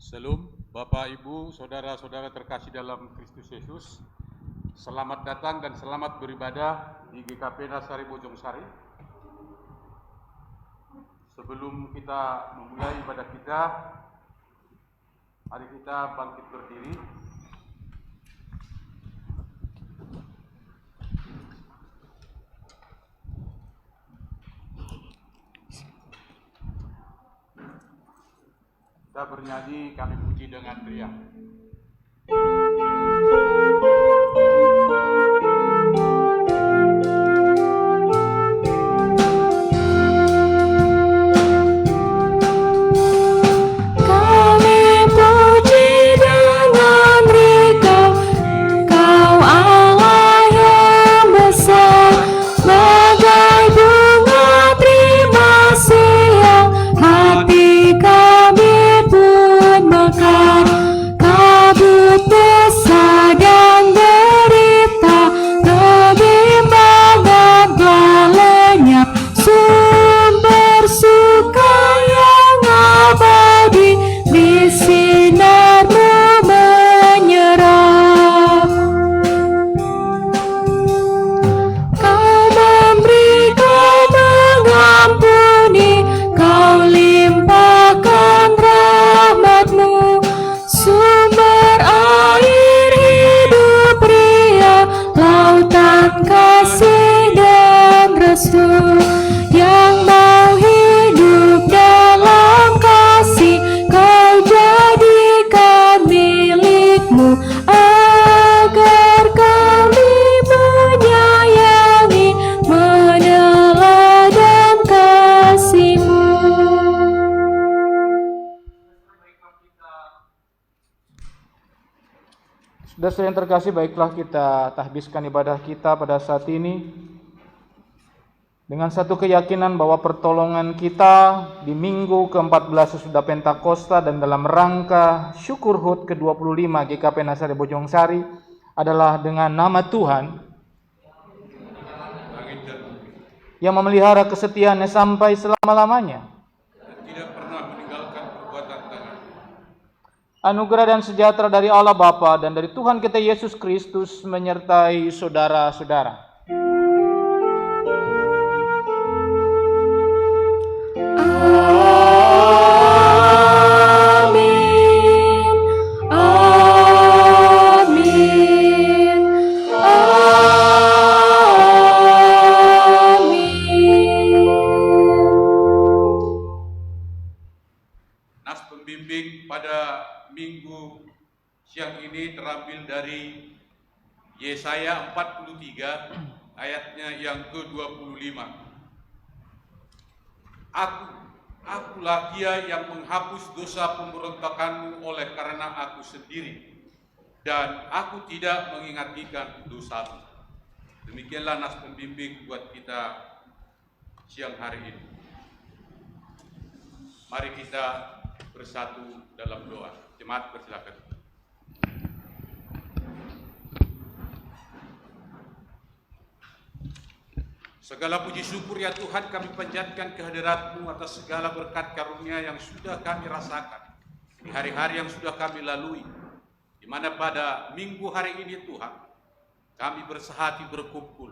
Shalom, Bapak, Ibu, saudara-saudara terkasih dalam Kristus Yesus. Selamat datang dan selamat beribadah di GKP Nasari Bojong Sari. Sebelum kita memulai ibadah kita, mari kita bangkit berdiri. Kita bernyanyi, kami puji dengan teriak. Saudara yang terkasih, baiklah kita tahbiskan ibadah kita pada saat ini dengan satu keyakinan bahwa pertolongan kita di minggu ke-14 sesudah Pentakosta dan dalam rangka syukur HUT ke-25 GKP Nasari Bojong Sari adalah dengan nama Tuhan yang memelihara kesetiaannya sampai selama-lamanya. Anugerah dan sejahtera dari Allah Bapa dan dari Tuhan kita Yesus Kristus menyertai saudara-saudara. Amin. Amin. Amin. Nas pembimbing pada minggu siang ini terambil dari Yesaya 43 ayatnya yang ke-25. Akulah Dia yang menghapus dosa pemberontakanmu oleh karena Aku sendiri, dan Aku tidak mengingat-ingat dosamu. Demikianlah nas pembimbing buat kita siang hari ini. Mari kita bersatu dalam doa. Jemaat bersilakan. Segala puji syukur ya Tuhan, kami panjatkan kehadirat-Mu atas segala berkat karunia yang sudah kami rasakan di hari-hari yang sudah kami lalui, di mana pada minggu hari ini Tuhan, kami bersehati berkumpul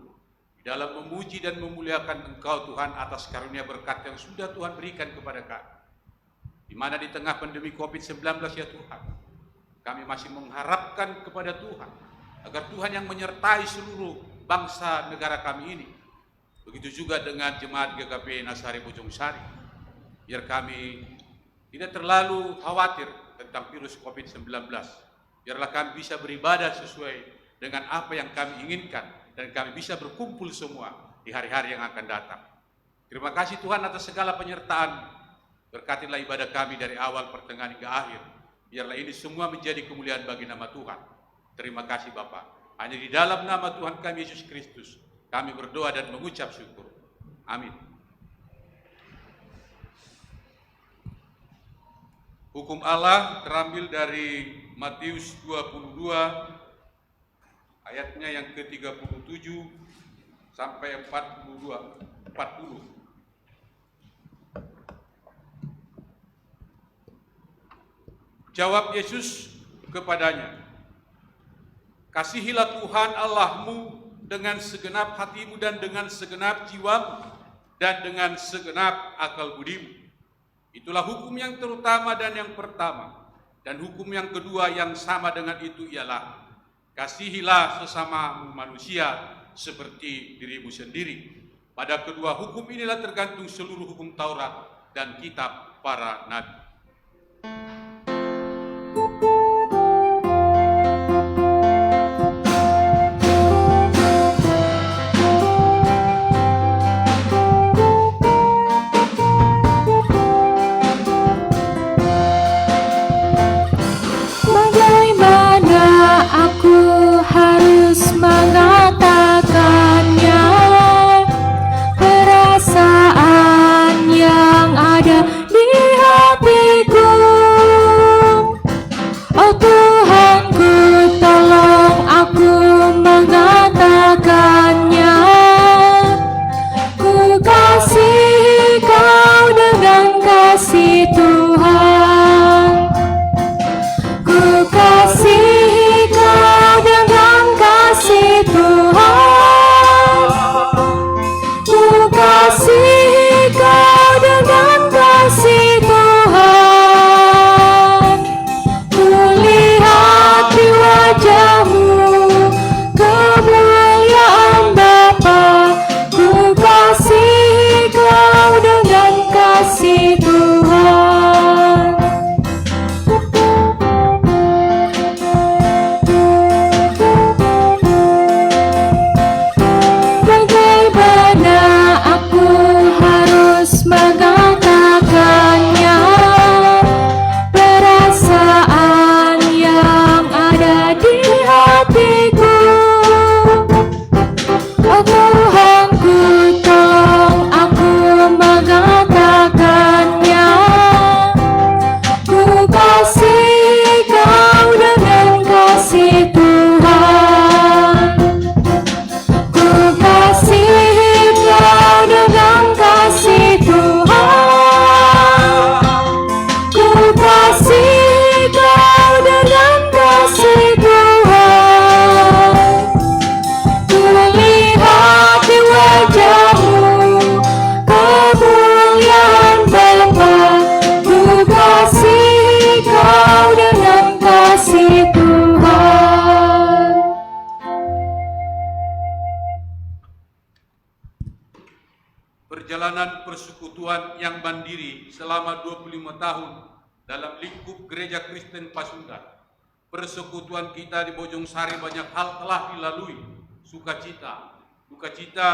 di dalam memuji dan memuliakan Engkau Tuhan atas karunia berkat yang sudah Tuhan berikan kepada kami. Di mana di tengah pandemi COVID-19 ya Tuhan, kami masih mengharapkan kepada Tuhan agar Tuhan yang menyertai seluruh bangsa negara kami ini. Begitu juga dengan jemaat GKP Nasari Bojong Sari, biar kami tidak terlalu khawatir tentang virus COVID-19. Biarlah kami bisa beribadah sesuai dengan apa yang kami inginkan, dan kami bisa berkumpul semua di hari-hari yang akan datang. Terima kasih Tuhan atas segala penyertaan. Berkatilah ibadah kami dari awal, pertengahan hingga akhir. Biarlah ini semua menjadi kemuliaan bagi nama Tuhan. Terima kasih Bapa. Hanya di dalam nama Tuhan kami Yesus Kristus kami berdoa dan mengucap syukur. Amin. Hukum Allah terambil dari Matius 22 ayatnya yang ke-37 sampai 40. Jawab Yesus kepadanya, "Kasihilah Tuhan Allahmu dengan segenap hatimu dan dengan segenap jiwamu dan dengan segenap akal budimu. Itulah hukum yang terutama dan yang pertama. Dan hukum yang kedua yang sama dengan itu ialah, kasihilah sesamamu manusia seperti dirimu sendiri. Pada kedua hukum inilah tergantung seluruh hukum Taurat dan kitab para nabi." Bagaimana aku harus mengatakannya? Perasaan yang ada di hatiku. Oh Tuhanku, tolong aku mengatakannya. Ku kasihi Kau dengan kasih Tuhan. Ku kasihi Kau dengan kasih Tuhan. Ku kasihi Kau dengan kasih Tuhan. Ku lihat di wajah-Mu kemuliaan Bapa. Ku kasihi Kau dengan kasih Tuhan. Bagaimana aku harus mengatakannya? Perasaan yang ada di hatiku. Oh Tuhanku, tolong aku mengatakannya. Ku kasihi Kau dengan kasih Tuhan. Ku kasihi Kau dengan kasih Tuhan. Ku kasihi Kau dengan kasih Tuhan. Ku lihat di wajah-Mu kemuliaan Bapa. Ku kasihi Kau dengan kasih Tuhan. Perjalanan persekutuan yang mandiri selama 25 tahun dalam lingkup Gereja Kristen Pasundan. Persekutuan kita di Bojongsari banyak hal telah dilalui, sukacita, dukacita,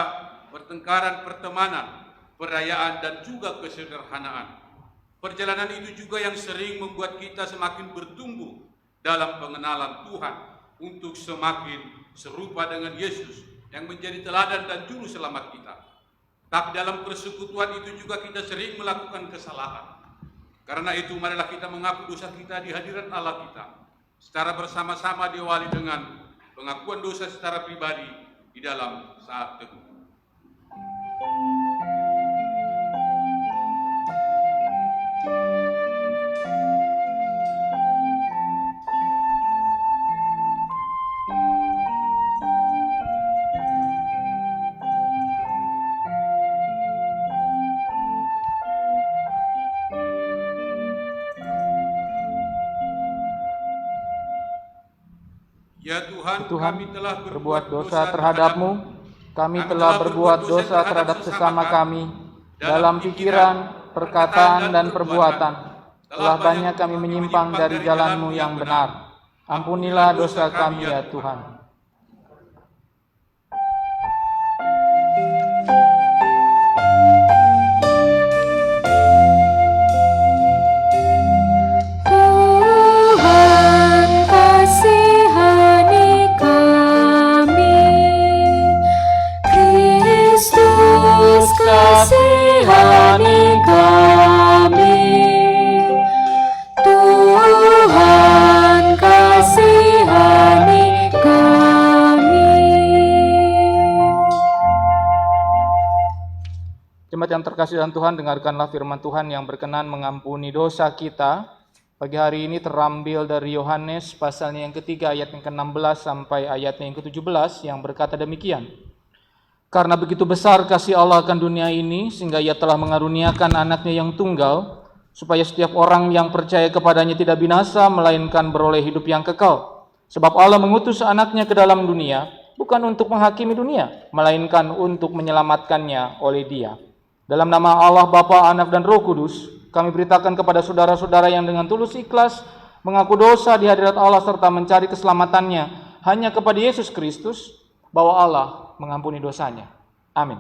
pertengkaran, pertemanan, perayaan, dan juga kesederhanaan. Perjalanan itu juga yang sering membuat kita semakin bertumbuh dalam pengenalan Tuhan untuk semakin serupa dengan Yesus yang menjadi teladan dan juru selamat kita. Tapi dalam persekutuan itu juga kita sering melakukan kesalahan. Karena itu marilah kita mengaku dosa kita di hadirat Allah kita. Secara bersama-sama diawali dengan pengakuan dosa secara pribadi di dalam saat teduh. Ya Tuhan, Tuhan, kami telah berbuat dosa terhadap-Mu. Kami telah berbuat dosa terhadap sesama kami dalam pikiran, perkataan, dan perbuatan. Telah banyak kami menyimpang dari jalan-Mu yang benar. Ampunilah dosa kami ya Tuhan. Tuhan kasihani kami, Kristus kasihani kami, Tuhan kasihani kami. Jemaat yang terkasih dalam Tuhan, dengarkanlah firman Tuhan yang berkenan mengampuni dosa kita. pagi hari ini terambil dari Yohanes pasalnya yang ketiga ayat yang ke-16 sampai ayatnya yang ke-17 yang berkata demikian. Karena begitu besar kasih Allah akan dunia ini sehingga Ia telah mengaruniakan anaknya yang tunggal supaya setiap orang yang percaya kepadanya tidak binasa melainkan beroleh hidup yang kekal. Sebab Allah mengutus anaknya ke dalam dunia bukan untuk menghakimi dunia melainkan untuk menyelamatkannya oleh Dia. Dalam nama Allah Bapa, Anak dan Roh Kudus, kami beritakan kepada saudara-saudara yang dengan tulus ikhlas mengaku dosa di hadirat Allah serta mencari keselamatannya hanya kepada Yesus Kristus, bahwa Allah mengampuni dosanya. Amin.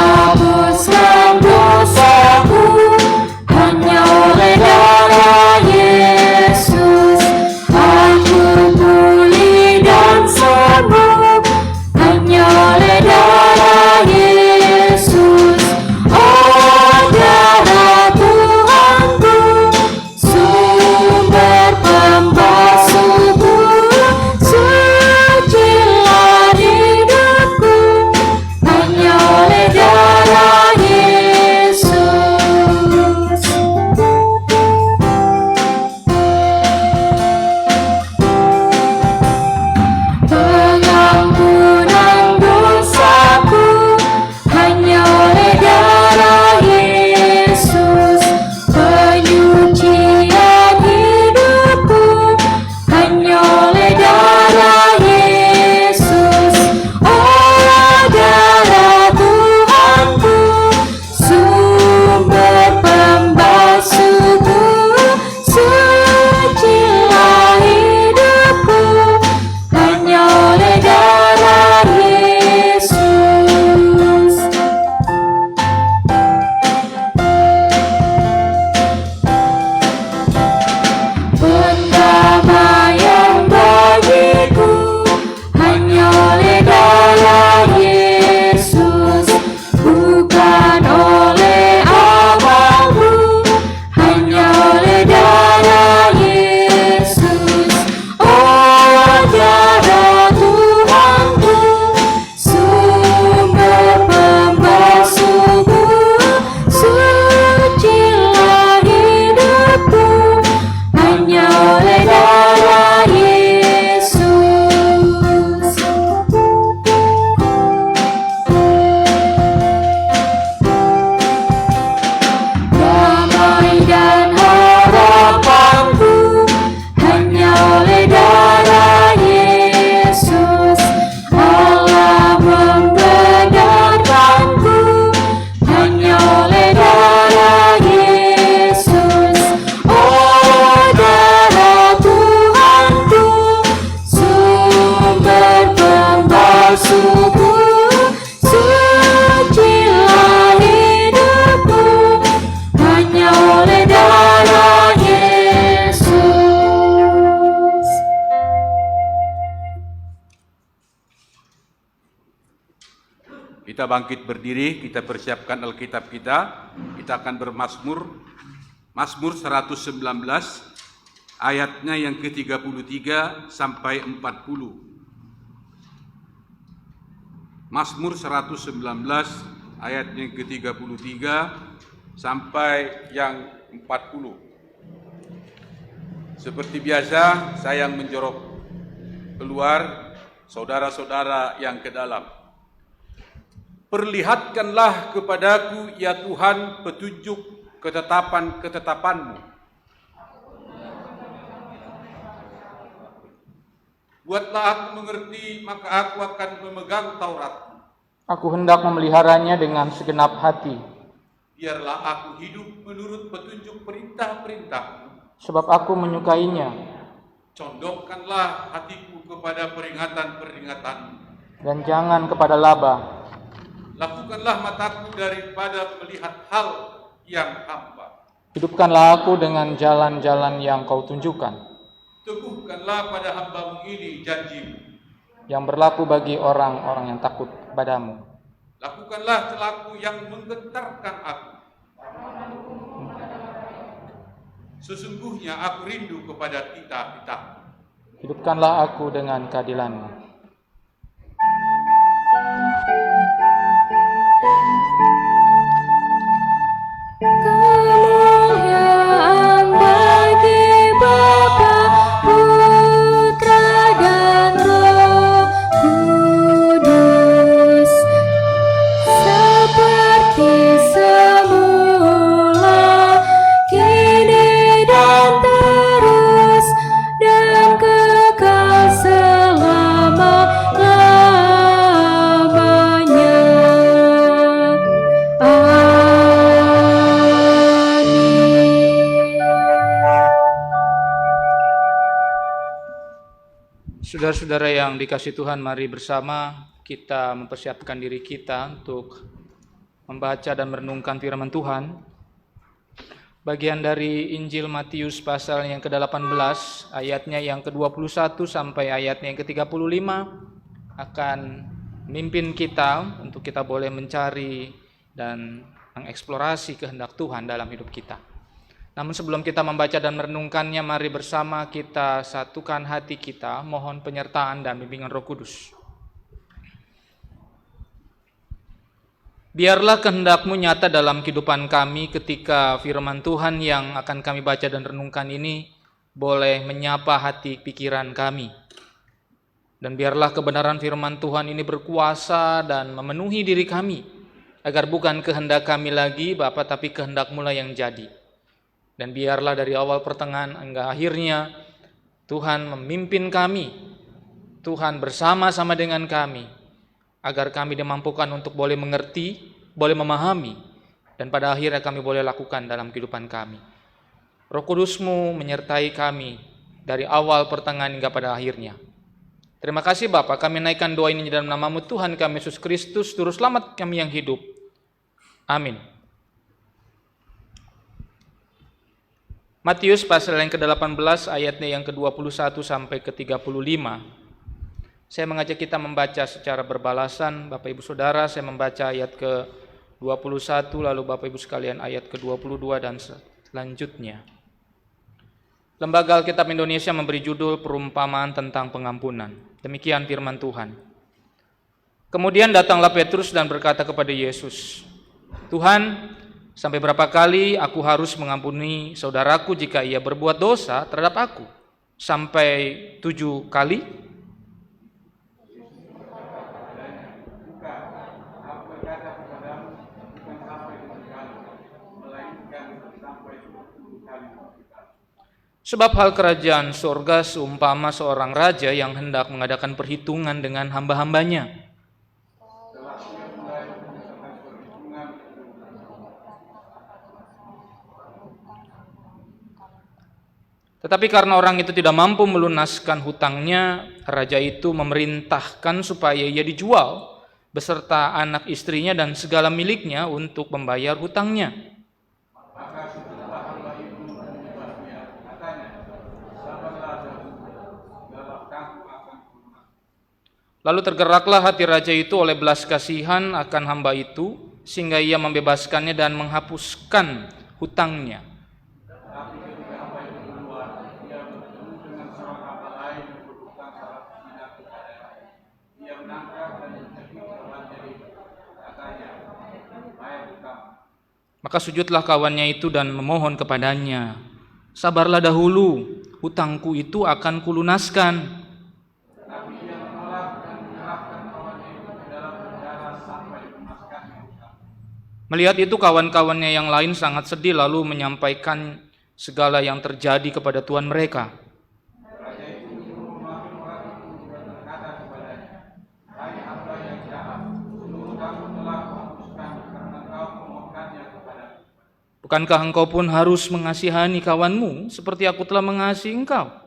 Dihapuskan dosaku hanya oleh darah Yesus. Aku pulih dan sembuh hanya oleh darah Yesus. Oh darah Tuhanku, sumber pembasuhku, sucilah hidupku hanya oleh darah Yesus. Pengampunan dosaku hanya oleh darah Yesus. Penyucian hidupku hanya oleh darah Yesus. Oh darah Tuhanku, sumber pembasuhku, sucilah hidupku hanya oleh darah Yesus. Pendamaian bagiku hanya oleh darah Yesus, bukan oleh amalku, hanya oleh darah Yesus. Oh darah Tuhanku, sumber pembasuhku, sucilah hidupku hanya oleh darah Yesus. Damai dan harapanku hanya oleh darah Yesus. Allah membenarkanku hanya oleh darah Yesus. Oh darah Tuhanku, sumber pembasuhku, sucilah hidupku hanya oleh darah Yesus. Kita bangkit berdiri, kita persiapkan Alkitab kita. Kita akan bermazmur. Mazmur 119 ayatnya yang ke-33 sampai 40. Mazmur 119 ayat yang ke-33 sampai yang 40. Seperti biasa, saya yang menjorok keluar, saudara-saudara yang ke dalam. Perlihatkanlah kepadaku, ya Tuhan, petunjuk ketetapan-ketetapan-Mu. Buatlah aku mengerti, maka aku akan memegang Taurat. Aku hendak memeliharanya dengan segenap hati, Biarlah aku hidup menurut petunjuk perintah-perintah-Mu. sebab aku menyukainya, Condongkanlah hatiku kepada peringatan-peringatan-Mu. dan jangan kepada laba. Lakukanlah mataku daripada melihat hal yang hamba. Hidupkanlah aku dengan jalan-jalan yang Kau tunjukkan, Teguhkanlah pada hamba-Mu ini janji-Mu. yang berlaku bagi orang-orang yang takut padamu. Lakukanlah celaku yang menggentarkan aku. Sesungguhnya aku rindu kepada kitab-kitab. Hidupkanlah aku dengan keadilan-Mu. Kemuliaan bagi Bapa, Putra dan Roh Kudus, seperti semula, kini dan terus, dan kekal selama-lamanya. Saudara-saudara yang dikasihi Tuhan, mari bersama kita mempersiapkan diri kita untuk membaca dan merenungkan firman Tuhan. Bagian dari Injil Matius pasal yang ke-18, ayatnya yang ke-21 sampai ayatnya yang ke-35 akan memimpin kita untuk kita boleh mencari dan mengeksplorasi kehendak Tuhan dalam hidup kita. Namun sebelum kita membaca dan merenungkannya, mari bersama kita satukan hati kita, mohon penyertaan dan bimbingan Roh Kudus. Biarlah kehendak-Mu nyata dalam kehidupan kami ketika firman Tuhan yang akan kami baca dan renungkan ini boleh menyapa hati pikiran kami. Dan biarlah kebenaran firman Tuhan ini berkuasa dan memenuhi diri kami, agar bukan kehendak kami lagi, Bapa, tapi kehendak-Mu lah yang jadi. Dan biarlah dari awal pertengahan hingga akhirnya Tuhan memimpin kami, Tuhan bersama-sama dengan kami, agar kami dimampukan untuk boleh mengerti, boleh memahami, dan pada akhirnya kami boleh lakukan dalam kehidupan kami. Roh Kudus-Mu menyertai kami dari awal pertengahan hingga pada akhirnya. Terima kasih Bapa, kami naikkan doa ini dalam nama-Mu Tuhan kami Yesus Kristus, Juru Selamat kami yang hidup. Amin. Matius pasal yang ke-18 ayatnya yang ke-21 sampai ke-35. Saya mengajak kita membaca secara berbalasan. Bapak Ibu Saudara, saya membaca ayat ke-21, lalu Bapak Ibu sekalian ayat ke-22 dan selanjutnya. Lembaga Alkitab Indonesia memberi judul Perumpamaan tentang Pengampunan. Demikian firman Tuhan. Kemudian datanglah Petrus dan berkata kepada Yesus, "Tuhan, sampai berapa kali aku harus mengampuni saudaraku jika ia berbuat dosa terhadap aku? Sampai 7 kali?" Sebab hal kerajaan surga seumpama seorang raja yang hendak mengadakan perhitungan dengan hamba-hambanya. Tetapi karena orang itu tidak mampu melunaskan hutangnya, raja itu memerintahkan supaya ia dijual beserta anak istrinya dan segala miliknya untuk membayar hutangnya. Lalu tergeraklah hati raja itu oleh belas kasihan akan hamba itu, sehingga ia membebaskannya dan menghapuskan hutangnya. Maka sujudlah kawannya itu dan memohon kepadanya, "Sabarlah dahulu, hutangku itu akan kulunaskan." Melihat itu kawan-kawannya yang lain sangat sedih lalu menyampaikan segala yang terjadi kepada tuan mereka. Bukankah engkau pun harus mengasihani kawanmu seperti aku telah mengasihi engkau?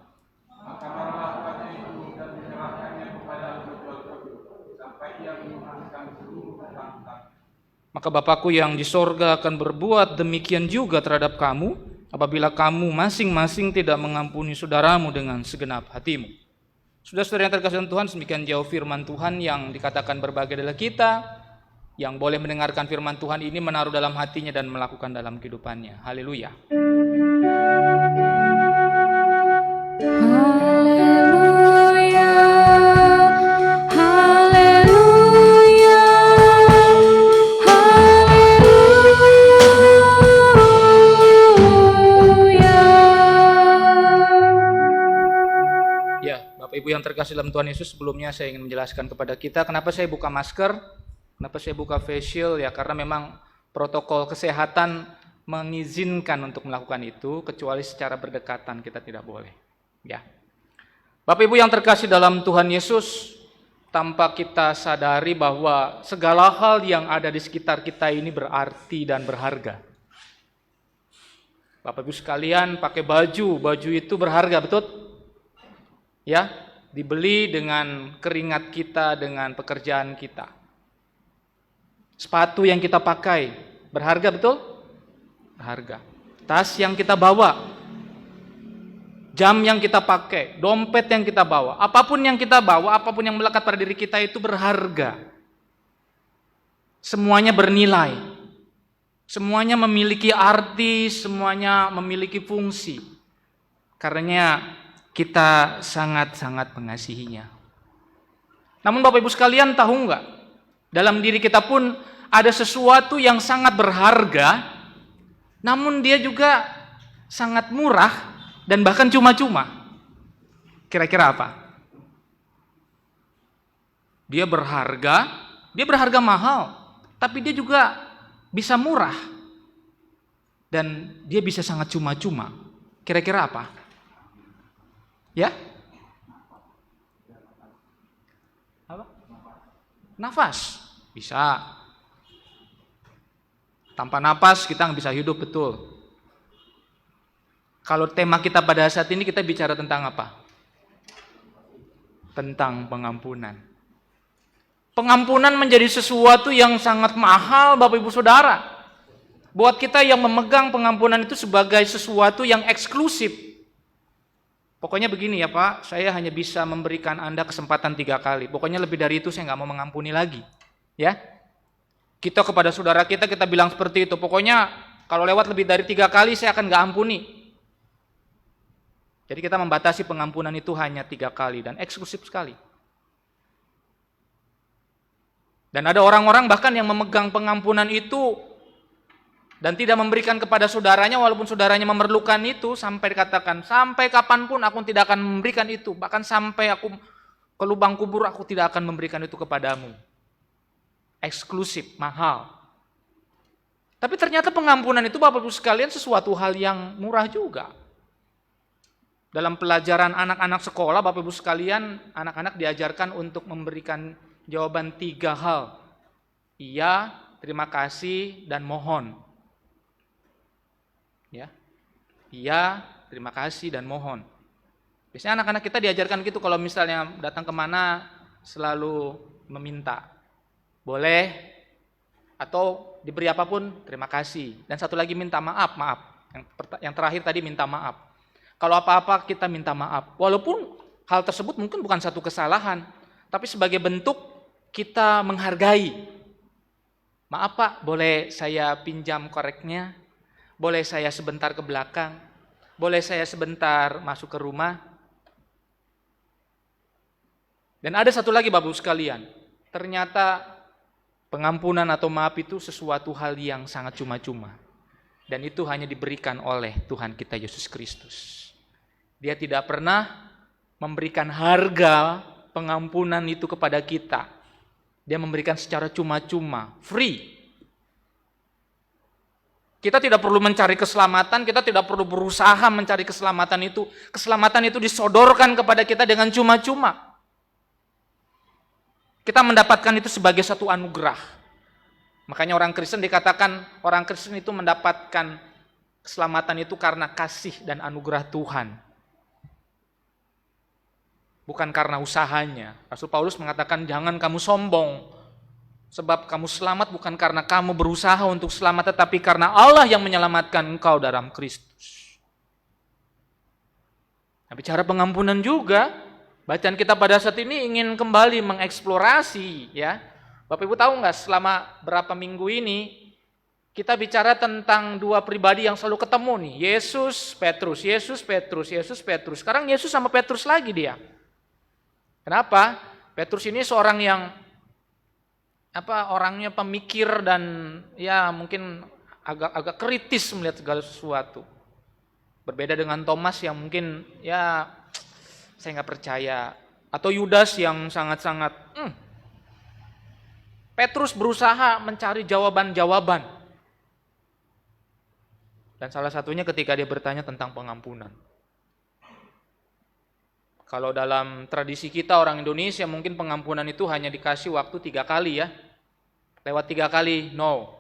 Maka Bapakku yang di sorga akan berbuat demikian juga terhadap kamu, apabila kamu masing-masing tidak mengampuni saudaramu dengan segenap hatimu. Saudara-saudara yang terkasih Tuhan, demikian jauh firman Tuhan yang dikatakan berbagai adalah kita, yang boleh mendengarkan firman Tuhan ini menaruh dalam hatinya dan melakukan dalam kehidupannya. Haleluya. Bapak Ibu yang terkasih dalam Tuhan Yesus, sebelumnya saya ingin menjelaskan kepada kita kenapa saya buka masker, kenapa saya buka face shield, ya karena memang protokol kesehatan mengizinkan untuk melakukan itu, kecuali secara berdekatan kita tidak boleh. Ya, Bapak Ibu yang terkasih dalam Tuhan Yesus, tanpa kita sadari bahwa segala hal yang ada di sekitar kita ini berarti dan berharga. Bapak Ibu sekalian, pakai baju itu berharga, betul? Ya, dibeli dengan keringat kita, dengan pekerjaan kita. Sepatu yang kita pakai berharga, betul? Berharga. Tas yang kita bawa, jam yang kita pakai, dompet yang kita bawa, apapun yang kita bawa, apapun yang melekat pada diri kita itu berharga. Semuanya bernilai. Semuanya memiliki arti, semuanya memiliki fungsi. Karenanya kita sangat-sangat mengasihinya. Namun Bapak Ibu sekalian, tahu nggak? Dalam diri kita pun ada sesuatu yang sangat berharga, namun dia juga sangat murah dan bahkan cuma-cuma. Kira-kira apa? Dia berharga mahal, tapi dia juga bisa murah. Dan dia bisa sangat cuma-cuma. Kira-kira apa? Ya? Apa? Nafas. Bisa. Tanpa nafas kita nggak bisa hidup, betul. Kalau tema kita pada saat ini kita bicara tentang apa? Tentang pengampunan. Pengampunan menjadi sesuatu yang sangat mahal, Bapak Ibu Saudara. Buat kita yang memegang pengampunan itu sebagai sesuatu yang eksklusif. Pokoknya begini ya Pak, saya hanya bisa memberikan Anda kesempatan 3 kali. Pokoknya lebih dari itu saya nggak mau mengampuni lagi. Ya, kita kepada saudara kita bilang seperti itu. Pokoknya kalau lewat lebih dari 3 kali saya akan nggak ampuni. Jadi kita membatasi pengampunan itu hanya 3 kali dan eksklusif sekali. Dan ada orang-orang bahkan yang memegang pengampunan itu dan tidak memberikan kepada saudaranya walaupun saudaranya memerlukan itu, sampai dikatakan, sampai kapanpun aku tidak akan memberikan itu, bahkan sampai aku ke lubang kubur aku tidak akan memberikan itu kepadamu. Eksklusif, mahal. Tapi ternyata pengampunan itu Bapak Ibu sekalian sesuatu hal yang murah juga. Dalam pelajaran anak-anak sekolah, Bapak Ibu sekalian, anak-anak diajarkan untuk memberikan jawaban 3 hal. Iya, terima kasih, dan mohon. Ya, iya, terima kasih, dan mohon. Biasanya anak-anak kita diajarkan gitu, kalau misalnya datang kemana selalu meminta. Boleh, atau diberi apapun, terima kasih. Dan satu lagi minta maaf. Yang terakhir tadi minta maaf. Kalau apa-apa kita minta maaf. Walaupun hal tersebut mungkin bukan satu kesalahan, tapi sebagai bentuk kita menghargai. Maaf Pak, boleh saya pinjam koreknya? Boleh saya sebentar ke belakang? Boleh saya sebentar masuk ke rumah? Dan ada satu lagi Bapak Ibu sekalian, ternyata pengampunan atau maaf itu sesuatu hal yang sangat cuma-cuma. Dan itu hanya diberikan oleh Tuhan kita Yesus Kristus. Dia tidak pernah memberikan harga pengampunan itu kepada kita. Dia memberikan secara cuma-cuma, free. Kita tidak perlu mencari keselamatan, kita tidak perlu berusaha mencari keselamatan itu. Keselamatan itu disodorkan kepada kita dengan cuma-cuma. Kita mendapatkan itu sebagai satu anugerah. Makanya orang Kristen dikatakan, orang Kristen itu mendapatkan keselamatan itu karena kasih dan anugerah Tuhan. Bukan karena usahanya. Rasul Paulus mengatakan, jangan kamu sombong. Sebab kamu selamat bukan karena kamu berusaha untuk selamat, tetapi karena Allah yang menyelamatkan engkau dalam Kristus. Nah, bicara pengampunan juga, bacaan kita pada saat ini ingin kembali mengeksplorasi, ya. Bapak Ibu tahu nggak, selama berapa minggu ini kita bicara tentang 2 pribadi yang selalu ketemu nih, Yesus, Petrus, Yesus, Petrus, Yesus, Petrus. Sekarang Yesus sama Petrus lagi dia. Kenapa? Petrus ini seorang yang orangnya pemikir dan ya mungkin agak kritis melihat segala sesuatu. Berbeda dengan Thomas yang mungkin ya saya nggak percaya. Atau Yudas yang sangat-sangat, Petrus berusaha mencari jawaban-jawaban. Dan salah satunya ketika dia bertanya tentang pengampunan. Kalau dalam tradisi kita orang Indonesia mungkin pengampunan itu hanya dikasih waktu 3 kali ya. Lewat 3 kali, no.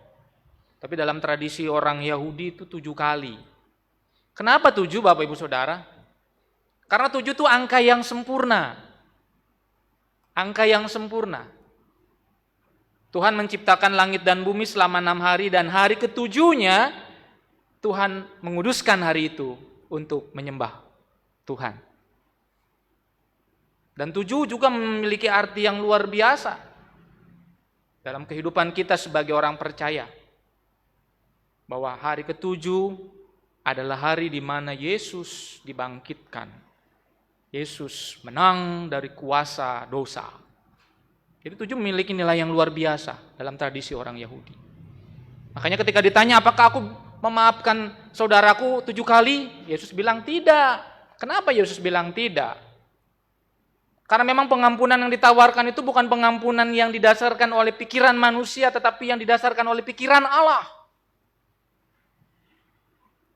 Tapi dalam tradisi orang Yahudi itu 7 kali. Kenapa 7 Bapak Ibu Saudara? Karena 7 itu angka yang sempurna. Angka yang sempurna. Tuhan menciptakan langit dan bumi selama 6 hari dan hari ke-7-nya Tuhan menguduskan hari itu untuk menyembah Tuhan. Dan 7 juga memiliki arti yang luar biasa dalam kehidupan kita sebagai orang percaya. Bahwa hari ke-7 adalah hari di mana Yesus dibangkitkan. Yesus menang dari kuasa dosa. Jadi 7 memiliki nilai yang luar biasa dalam tradisi orang Yahudi. Makanya ketika ditanya apakah aku memaafkan saudaraku 7 kali, Yesus bilang tidak. Kenapa Yesus bilang tidak? Karena memang pengampunan yang ditawarkan itu bukan pengampunan yang didasarkan oleh pikiran manusia, tetapi yang didasarkan oleh pikiran Allah.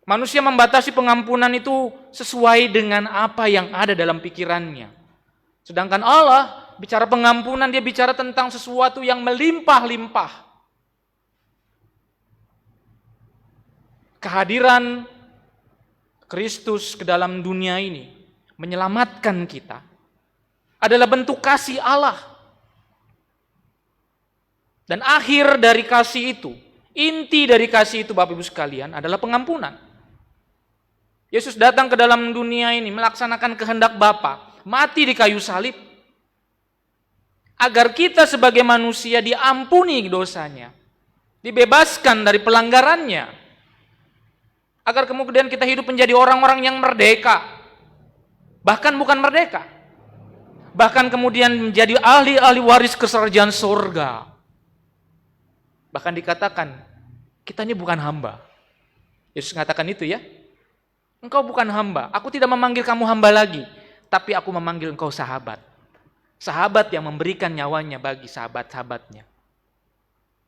Manusia membatasi pengampunan itu sesuai dengan apa yang ada dalam pikirannya. Sedangkan Allah bicara pengampunan, dia bicara tentang sesuatu yang melimpah-limpah. Kehadiran Kristus ke dalam dunia ini menyelamatkan kita adalah bentuk kasih Allah. Dan akhir dari kasih itu, inti dari kasih itu Bapak Ibu sekalian adalah pengampunan. Yesus datang ke dalam dunia ini melaksanakan kehendak Bapa, mati di kayu salib, agar kita sebagai manusia diampuni dosanya, dibebaskan dari pelanggarannya, agar kemudian kita hidup menjadi orang-orang yang merdeka, bahkan bukan merdeka, bahkan kemudian menjadi ahli-ahli waris kerajaan surga. Bahkan dikatakan, kita ini bukan hamba. Yesus mengatakan itu ya. Engkau bukan hamba, aku tidak memanggil kamu hamba lagi, tapi aku memanggil engkau sahabat. Sahabat yang memberikan nyawanya bagi sahabat-sahabatnya.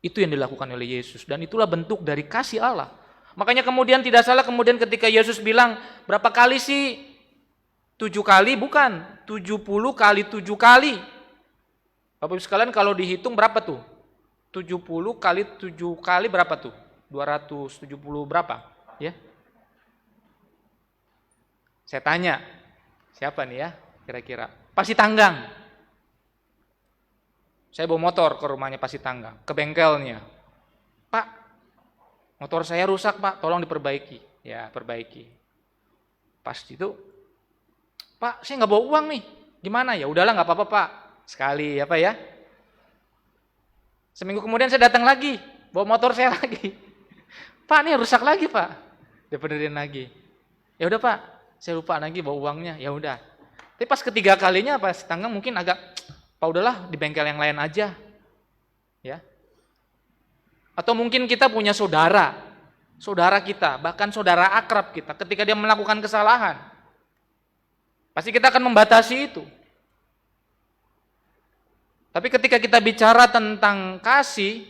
Itu yang dilakukan oleh Yesus, dan itulah bentuk dari kasih Allah. Makanya kemudian tidak salah kemudian ketika Yesus bilang, berapa kali sih? 7 kali? Bukan, 70 kali 7 kali. Bapak Ibu sekalian kalau dihitung berapa tuh? 70 kali 7 kali berapa tuh? 270 berapa? Ya. Saya tanya, siapa nih ya kira-kira? Pasitanggang. Saya bawa motor ke rumahnya Pasitanggang, ke bengkelnya. Pak, motor saya rusak Pak, tolong diperbaiki. Ya, perbaiki. Pas itu, Pak, saya nggak bawa uang nih. Gimana ya? Udahlah nggak apa-apa Pak. Sekali apa ya? Seminggu kemudian saya datang lagi, bawa motor saya lagi. Pak, ini rusak lagi Pak. Dia benerin lagi. Ya udah Pak, saya lupa lagi bawa uangnya. Ya udah. Tapi pas ketiga kalinya Pasitanggang mungkin agak, Pak udahlah di bengkel yang lain aja. Ya. Atau mungkin kita punya saudara kita, bahkan saudara akrab kita, ketika dia melakukan kesalahan, pasti kita akan membatasi itu. Tapi ketika kita bicara tentang kasih,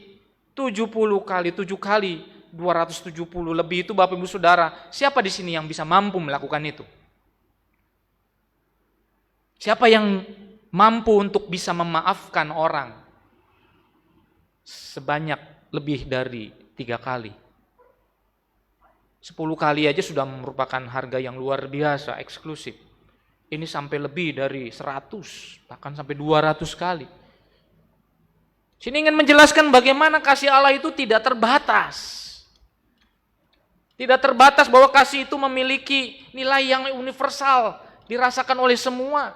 70 kali, 7 kali, 270 lebih itu Bapak Ibu Saudara, siapa di sini yang bisa mampu melakukan itu? Siapa yang mampu untuk bisa memaafkan orang sebanyak lebih dari 3 kali? 10 kali aja sudah merupakan harga yang luar biasa, eksklusif. Ini sampai lebih dari 100, bahkan sampai 200 kali. Sini ingin menjelaskan bagaimana kasih Allah itu tidak terbatas. Tidak terbatas bahwa kasih itu memiliki nilai yang universal, dirasakan oleh semua.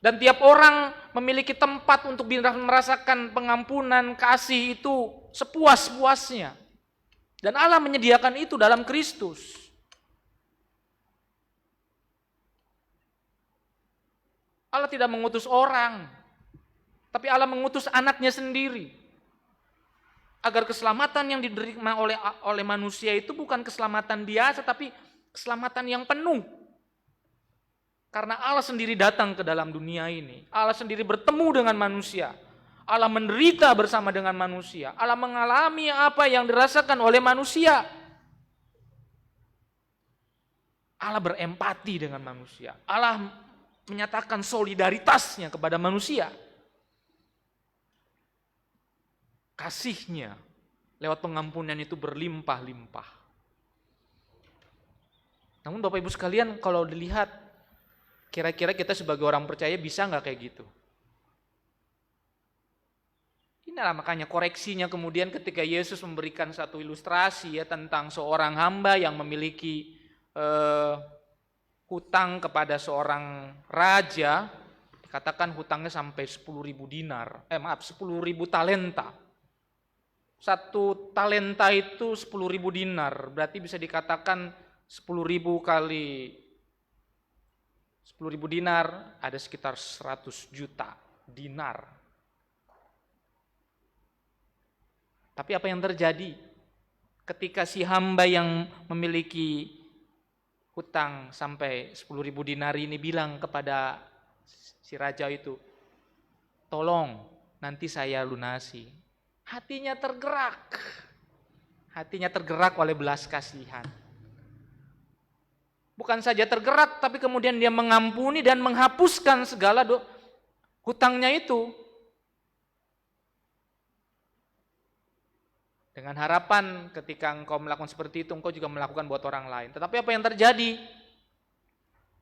Dan tiap orang memiliki tempat untuk merasakan pengampunan, kasih itu sepuas-puasnya. Dan Allah menyediakan itu dalam Kristus. Allah tidak mengutus orang, tapi Allah mengutus anaknya sendiri. Agar keselamatan yang diterima oleh manusia itu bukan keselamatan biasa, tapi keselamatan yang penuh. Karena Allah sendiri datang ke dalam dunia ini. Allah sendiri bertemu dengan manusia. Allah menderita bersama dengan manusia. Allah mengalami apa yang dirasakan oleh manusia. Allah berempati dengan manusia. Allah menyatakan solidaritasnya kepada manusia. Kasihnya lewat pengampunan itu berlimpah-limpah. Namun Bapak Ibu sekalian, kalau dilihat, kira-kira kita sebagai orang percaya bisa nggak kayak gitu? Inilah makanya koreksinya kemudian ketika Yesus memberikan satu ilustrasi ya tentang seorang hamba yang memiliki hutang kepada seorang raja, dikatakan hutangnya sampai 10.000 dinar, 10.000 talenta. Satu talenta itu 10.000 dinar, berarti bisa dikatakan 10.000 kali 10.000 dinar ada sekitar 100 juta dinar. Tapi apa yang terjadi ketika si hamba yang memiliki hutang sampai 10.000 dinar ini bilang kepada si raja itu, tolong nanti saya lunasi. Hatinya tergerak oleh belas kasihan. Bukan saja tergerak, tapi kemudian dia mengampuni dan menghapuskan segala hutangnya itu. Dengan harapan ketika engkau melakukan seperti itu, engkau juga melakukan buat orang lain. Tetapi apa yang terjadi?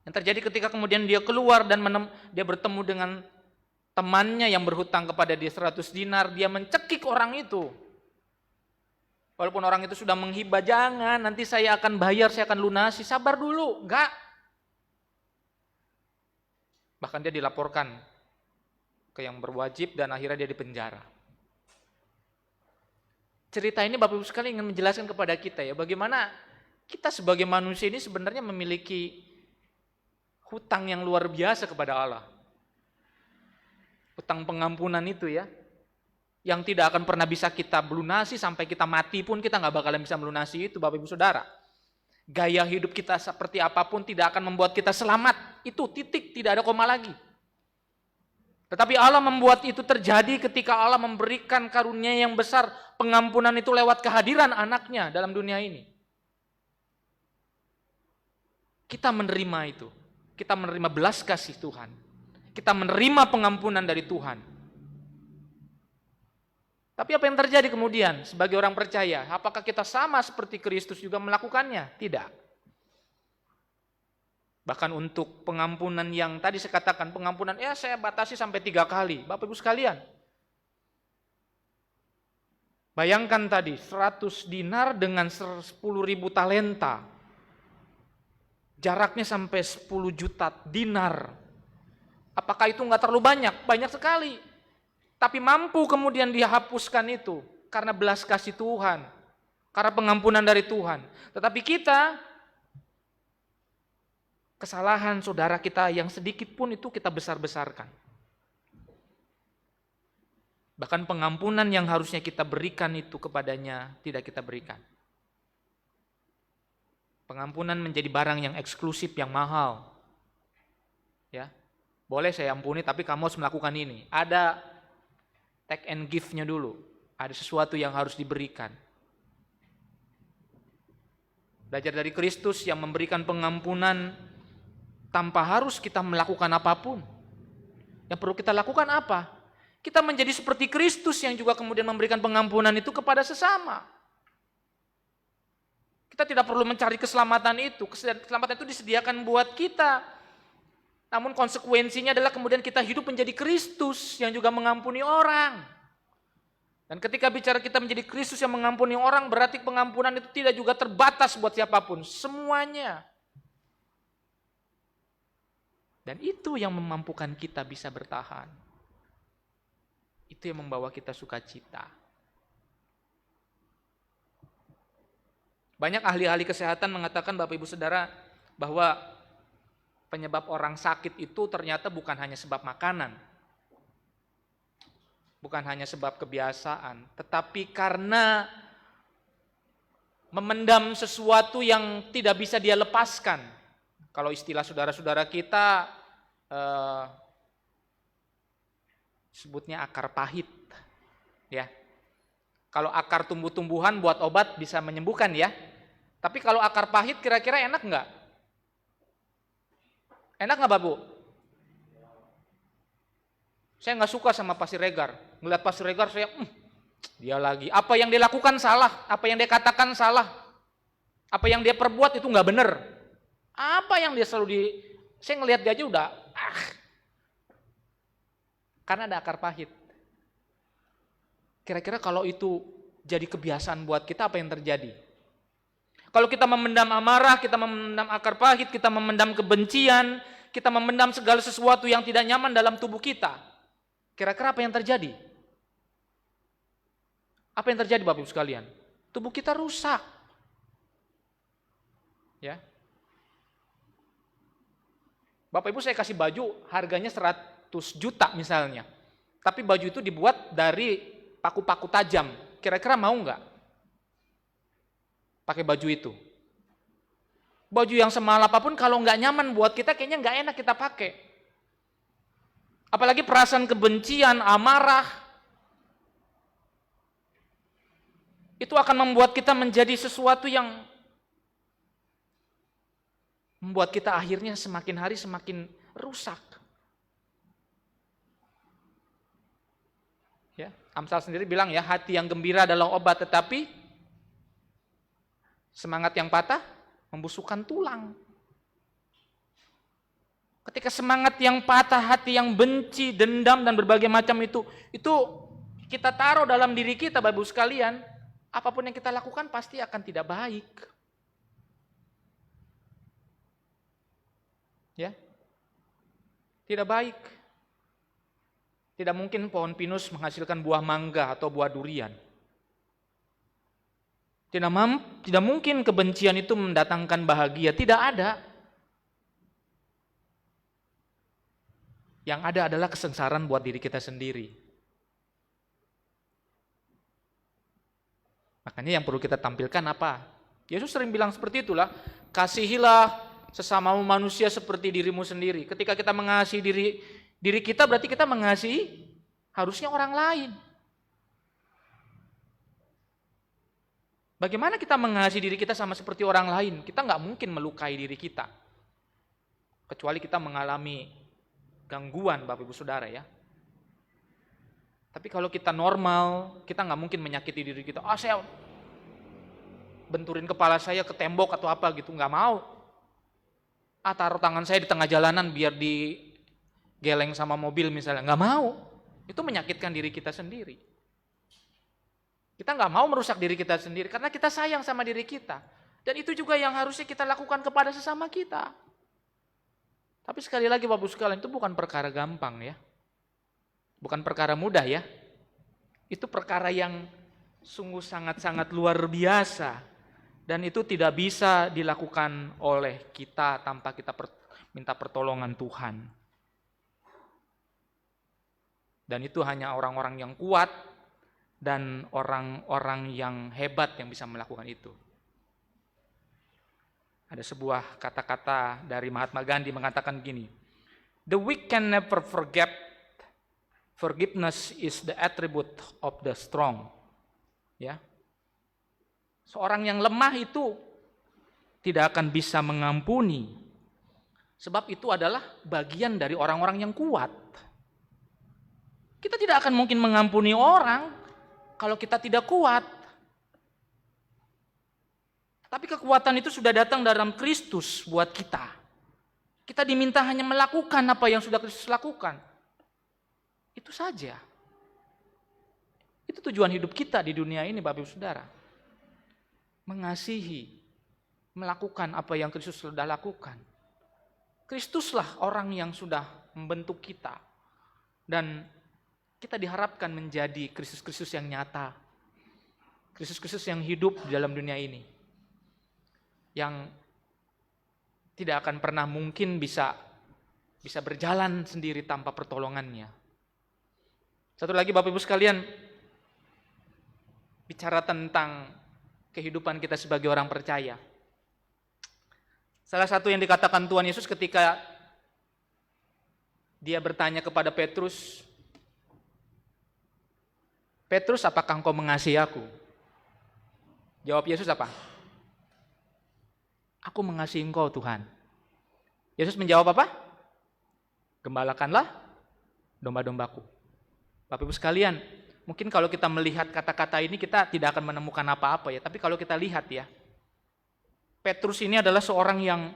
Yang terjadi ketika kemudian dia keluar dan dia bertemu dengan temannya yang berhutang kepada dia 100 dinar, dia mencekik orang itu. Walaupun orang itu sudah menghibah, jangan, nanti saya akan bayar, saya akan lunasi, sabar dulu. Enggak. Bahkan dia dilaporkan ke yang berwajib dan akhirnya dia dipenjara. Cerita ini Bapak Ibu sekalian ingin menjelaskan kepada kita ya, bagaimana kita sebagai manusia ini sebenarnya memiliki hutang yang luar biasa kepada Allah. Hutang pengampunan itu ya, yang tidak akan pernah bisa kita melunasi, sampai kita mati pun kita nggak bakalan bisa melunasi itu Bapak Ibu Saudara. Gaya hidup kita seperti apapun tidak akan membuat kita selamat, itu titik, tidak ada koma lagi. Tetapi Allah membuat itu terjadi ketika Allah memberikan karunia yang besar, pengampunan itu lewat kehadiran anaknya dalam dunia ini. Kita menerima itu, kita menerima belas kasih Tuhan, kita menerima pengampunan dari Tuhan. Tapi apa yang terjadi kemudian sebagai orang percaya? Apakah kita sama seperti Kristus juga melakukannya? Tidak. Bahkan untuk pengampunan yang tadi saya katakan, pengampunan ya saya batasi sampai 3 kali. Bapak Ibu sekalian, bayangkan tadi 100 dinar dengan 10.000 talenta. Jaraknya sampai 10 juta dinar. Apakah itu enggak terlalu banyak? Banyak sekali. Tapi mampu kemudian dihapuskan itu karena belas kasih Tuhan, karena pengampunan dari Tuhan. Tetapi kita, kesalahan saudara kita yang sedikit pun itu kita besar-besarkan. Bahkan pengampunan yang harusnya kita berikan itu kepadanya tidak kita berikan. Pengampunan menjadi barang yang eksklusif, yang mahal. Ya, boleh saya ampuni tapi kamu harus melakukan ini. Ada take and give-nya dulu. Ada sesuatu yang harus diberikan. Belajar dari Kristus yang memberikan pengampunan tanpa harus kita melakukan apapun. Yang perlu kita lakukan apa? Kita menjadi seperti Kristus yang juga kemudian memberikan pengampunan itu kepada sesama. Kita tidak perlu mencari keselamatan itu. Keselamatan itu disediakan buat kita. Namun konsekuensinya adalah kemudian kita hidup menjadi Kristus yang juga mengampuni orang. Dan ketika bicara kita menjadi Kristus yang mengampuni orang, berarti pengampunan itu tidak juga terbatas buat siapapun. Semuanya. Dan itu yang memampukan kita bisa bertahan. Itu yang membawa kita sukacita. Banyak ahli-ahli kesehatan mengatakan Bapak Ibu Saudara bahwa penyebab orang sakit itu ternyata bukan hanya sebab makanan, bukan hanya sebab kebiasaan, tetapi karena memendam sesuatu yang tidak bisa dia lepaskan. Kalau istilah saudara-saudara kita sebutnya akar pahit, ya. Kalau akar tumbuh-tumbuhan buat obat bisa menyembuhkan ya. Tapi kalau akar pahit kira-kira enak nggak? Enak nggak Bapak Bu? Saya nggak suka sama Pak Siregar. Ngeliat Pak Siregar saya, dia lagi. Apa yang dia lakukan salah, apa yang dia katakan salah, apa yang dia perbuat itu nggak benar. Apa yang dia saya ngelihat dia aja udah, karena ada akar pahit. Kira-kira kalau itu jadi kebiasaan buat kita, apa yang terjadi? Kalau kita memendam amarah, kita memendam akar pahit, kita memendam kebencian, kita memendam segala sesuatu yang tidak nyaman dalam tubuh kita. Kira-kira apa yang terjadi? Apa yang terjadi Bapak Ibu sekalian? Tubuh kita rusak. Ya. Bapak Ibu saya kasih baju harganya 100 juta misalnya. Tapi baju itu dibuat dari paku-paku tajam. Kira-kira mau nggak pakai baju itu? Baju yang semahal apapun kalau nggak nyaman buat kita kayaknya nggak enak kita pakai. Apalagi perasaan kebencian, amarah, itu akan membuat kita menjadi sesuatu yang membuat kita akhirnya semakin hari semakin rusak. Ya, Amsal sendiri bilang ya, hati yang gembira adalah obat, tetapi semangat yang patah membusukkan tulang. Ketika semangat yang patah, hati yang benci, dendam dan berbagai macam itu kita taruh dalam diri kita, Bapak Ibu sekalian, apapun yang kita lakukan pasti akan tidak baik. Ya. Tidak baik. Tidak mungkin pohon pinus menghasilkan buah mangga atau buah durian. Tidak mungkin kebencian itu mendatangkan bahagia, tidak ada. Yang ada adalah kesengsaraan buat diri kita sendiri. Makanya yang perlu kita tampilkan apa? Yesus sering bilang seperti itulah, kasihilah sesamamu manusia seperti dirimu sendiri. Ketika kita mengasihi diri kita, berarti kita mengasihi harusnya orang lain. Bagaimana kita mengasihi diri kita sama seperti orang lain? Kita nggak mungkin melukai diri kita. Kecuali kita mengalami gangguan Bapak Ibu Saudara ya. Tapi kalau kita normal, kita nggak mungkin menyakiti diri kita. Saya benturin kepala saya ke tembok atau apa gitu, nggak mau. Taruh tangan saya di tengah jalanan biar digeleng sama mobil misalnya, nggak mau. Itu menyakitkan diri kita sendiri. Kita nggak mau merusak diri kita sendiri karena kita sayang sama diri kita. Dan itu juga yang harusnya kita lakukan kepada sesama kita. Tapi sekali lagi Bapak Ibu sekalian, itu bukan perkara gampang ya. Bukan perkara mudah ya. Itu perkara yang sungguh sangat-sangat luar biasa. Dan itu tidak bisa dilakukan oleh kita tanpa kita minta pertolongan Tuhan. Dan itu hanya orang-orang yang kuat dan orang-orang yang hebat yang bisa melakukan itu. Ada sebuah kata-kata dari Mahatma Gandhi mengatakan gini, "The weak can never forget. Forgiveness is the attribute of the strong." Ya. Seorang yang lemah itu tidak akan bisa mengampuni. Sebab itu adalah bagian dari orang-orang yang kuat. Kita tidak akan mungkin mengampuni orang kalau kita tidak kuat. Tapi kekuatan itu sudah datang dalam Kristus buat kita. Kita diminta hanya melakukan apa yang sudah Kristus lakukan. Itu saja. Itu tujuan hidup kita di dunia ini Bapak Ibu Saudara. Mengasihi, melakukan apa yang Kristus sudah lakukan. Kristuslah orang yang sudah membentuk kita. Dan kita diharapkan menjadi Kristus-Kristus yang nyata. Kristus-Kristus yang hidup di dalam dunia ini. Yang tidak akan pernah mungkin bisa berjalan sendiri tanpa pertolongannya. Satu lagi Bapak Ibu sekalian, bicara tentang kehidupan kita sebagai orang percaya. Salah satu yang dikatakan Tuhan Yesus ketika dia bertanya kepada Petrus, Petrus, apakah engkau mengasihi aku? Jawab Yesus apa? Aku mengasihi engkau Tuhan. Yesus menjawab apa? Gembalakanlah domba-dombaku. Bapak Ibu sekalian, mungkin kalau kita melihat kata-kata ini kita tidak akan menemukan apa-apa ya. Tapi kalau kita lihat ya, Petrus ini adalah seorang yang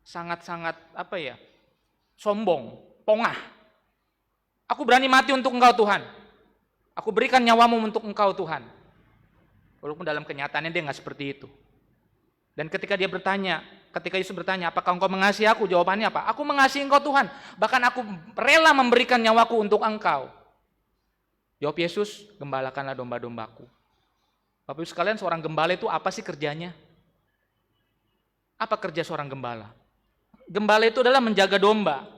sangat-sangat sombong, pongah. Aku berani mati untuk engkau Tuhan. Aku berikan nyawamu untuk engkau Tuhan. Walaupun dalam kenyataannya dia nggak seperti itu. Dan ketika Yesus bertanya, apakah engkau mengasihi aku? Jawabannya apa? Aku mengasihi engkau Tuhan. Bahkan aku rela memberikan nyawaku untuk engkau. Jawab Yesus, gembalakanlah domba-dombaku. Bapak Ibu sekalian, seorang gembala itu apa sih kerjanya? Apa kerja seorang gembala? Gembala itu adalah menjaga domba.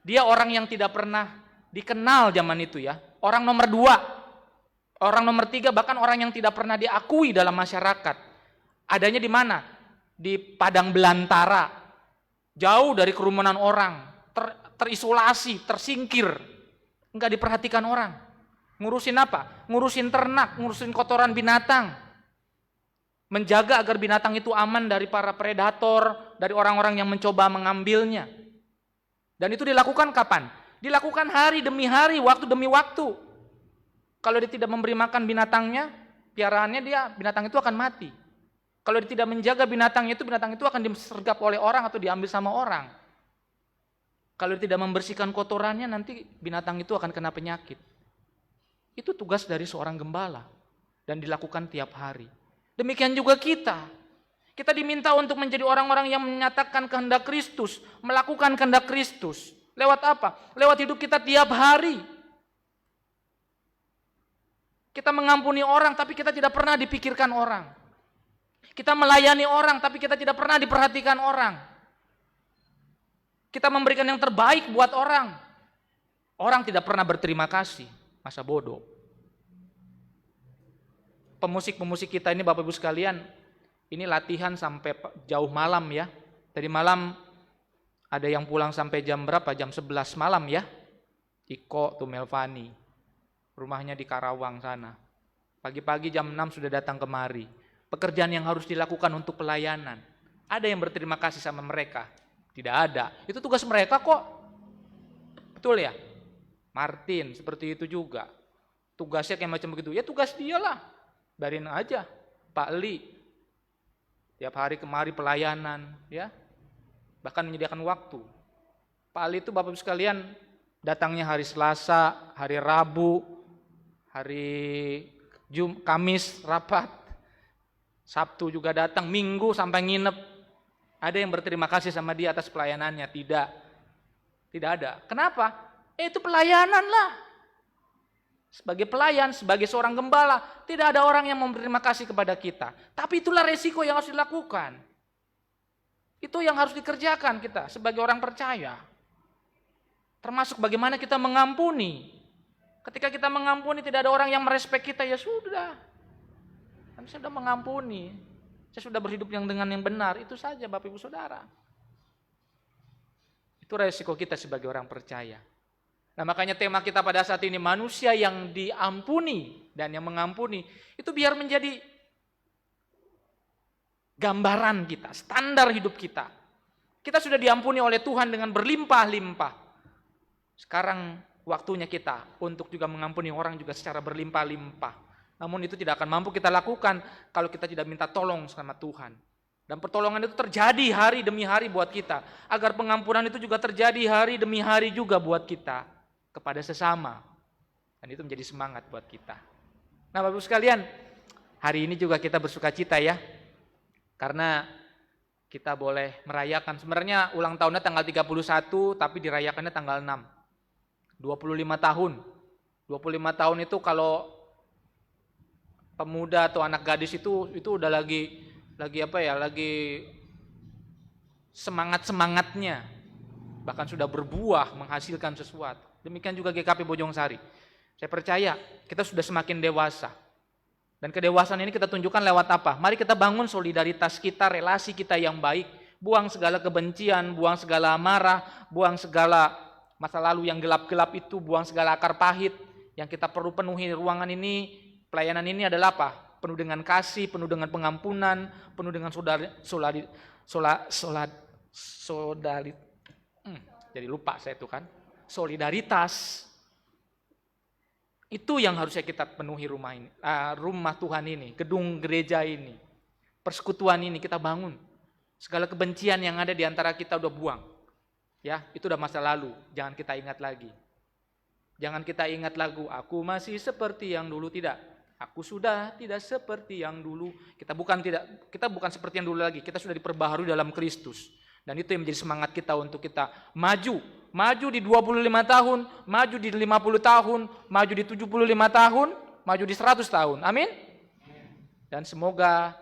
Dia orang yang tidak pernah dikenal zaman itu ya. Orang nomor 2, orang nomor 3, bahkan orang yang tidak pernah diakui dalam masyarakat. Adanya di mana? Di padang belantara, jauh dari kerumunan orang, terisolasi, tersingkir, enggak diperhatikan orang. Ngurusin apa? Ngurusin ternak, ngurusin kotoran binatang. Menjaga agar binatang itu aman dari para predator, dari orang-orang yang mencoba mengambilnya. Dan itu dilakukan kapan? Dilakukan hari demi hari, waktu demi waktu. Kalau dia tidak memberi makan binatangnya, piaraannya binatang itu akan mati. Kalau dia tidak menjaga binatang itu akan disergap oleh orang atau diambil sama orang. Kalau dia tidak membersihkan kotorannya, nanti binatang itu akan kena penyakit. Itu tugas dari seorang gembala dan dilakukan tiap hari. Demikian juga kita. Kita diminta untuk menjadi orang-orang yang menyatakan kehendak Kristus, melakukan kehendak Kristus. Lewat apa? Lewat hidup kita tiap hari. Kita mengampuni orang, tapi kita tidak pernah dipikirkan orang. Kita melayani orang, tapi kita tidak pernah diperhatikan orang. Kita memberikan yang terbaik buat orang. Orang tidak pernah berterima kasih. Masa bodoh. Pemusik-pemusik kita ini Bapak Ibu sekalian, ini latihan sampai jauh malam ya. Tadi malam ada yang pulang sampai jam berapa? Jam 11 malam ya. Iko tuh Melvani. Rumahnya di Karawang sana. Pagi-pagi jam 6 sudah datang kemari. Pekerjaan yang harus dilakukan untuk pelayanan. Ada yang berterima kasih sama mereka? Tidak ada. Itu tugas mereka kok. Betul ya? Martin seperti itu juga. Tugasnya kayak macam begitu. Ya tugas dia lah. Biarin aja. Pak Li. Tiap hari kemari pelayanan. Ya. Bahkan menyediakan waktu. Pak Li itu Bapak Ibu sekalian datangnya hari Selasa, hari Rabu, hari Kamis rapat. Sabtu juga datang, Minggu sampai nginep. Ada yang berterima kasih sama dia atas pelayanannya? Tidak. Tidak ada. Kenapa? Itu pelayanan lah. Sebagai pelayan, sebagai seorang gembala, tidak ada orang yang berterima kasih kepada kita. Tapi itulah resiko yang harus dilakukan. Itu yang harus dikerjakan kita sebagai orang percaya. Termasuk bagaimana kita mengampuni. Ketika kita mengampuni tidak ada orang yang merespek kita, ya sudah. Saya sudah mengampuni. Saya sudah berhidup dengan yang benar. Itu saja Bapak Ibu Saudara. Itu resiko kita sebagai orang percaya. Nah makanya tema kita pada saat ini, manusia yang diampuni dan yang mengampuni, itu biar menjadi gambaran kita, standar hidup kita. Kita sudah diampuni oleh Tuhan dengan berlimpah-limpah. Sekarang waktunya kita untuk juga mengampuni orang juga secara berlimpah-limpah. Namun itu tidak akan mampu kita lakukan kalau kita tidak minta tolong sama Tuhan. Dan pertolongan itu terjadi hari demi hari buat kita. Agar pengampunan itu juga terjadi hari demi hari juga buat kita. Kepada sesama. Dan itu menjadi semangat buat kita. Nah Bapak Ibu sekalian, hari ini juga kita bersuka cita ya. Karena kita boleh merayakan. Sebenarnya ulang tahunnya tanggal 31, tapi dirayakannya tanggal 6. 25 tahun. 25 tahun itu kalau pemuda atau anak gadis itu udah lagi semangat-semangatnya. Bahkan sudah berbuah, menghasilkan sesuatu. Demikian juga GKP Bojong Sari. Saya percaya kita sudah semakin dewasa. Dan kedewasaan ini kita tunjukkan lewat apa? Mari kita bangun solidaritas kita, relasi kita yang baik. Buang segala kebencian, buang segala amarah, buang segala masa lalu yang gelap-gelap itu, buang segala akar pahit. Yang kita perlu penuhi ruangan ini, pelayanan ini adalah apa? Penuh dengan kasih, penuh dengan pengampunan, penuh dengan jadi lupa saya itu kan. Solidaritas. Itu yang harusnya kita penuhi rumah ini, rumah Tuhan ini, gedung gereja ini, persekutuan ini kita bangun. Segala kebencian yang ada di antara kita udah buang. Ya, itu udah masa lalu, jangan kita ingat lagi. Jangan kita ingat lagu, aku masih seperti yang dulu, tidak. Aku sudah tidak seperti yang dulu. Kita bukan seperti yang dulu lagi. Kita sudah diperbaharui dalam Kristus. Dan itu yang menjadi semangat kita untuk kita maju. Maju di 25 tahun, maju di 50 tahun, maju di 75 tahun, maju di 100 tahun. Amin. Dan semoga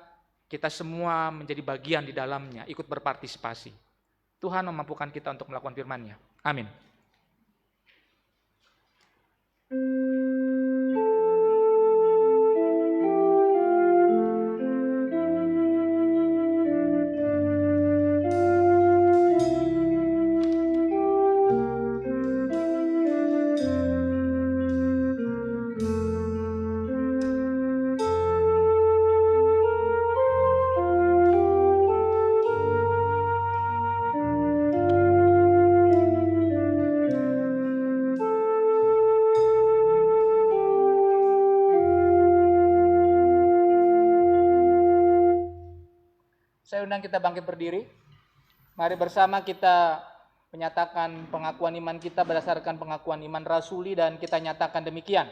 kita semua menjadi bagian di dalamnya, ikut berpartisipasi. Tuhan memampukan kita untuk melakukan firman-Nya. Amin. Saya undang kita bangkit berdiri. Mari bersama kita menyatakan pengakuan iman kita berdasarkan pengakuan iman rasuli dan kita nyatakan demikian.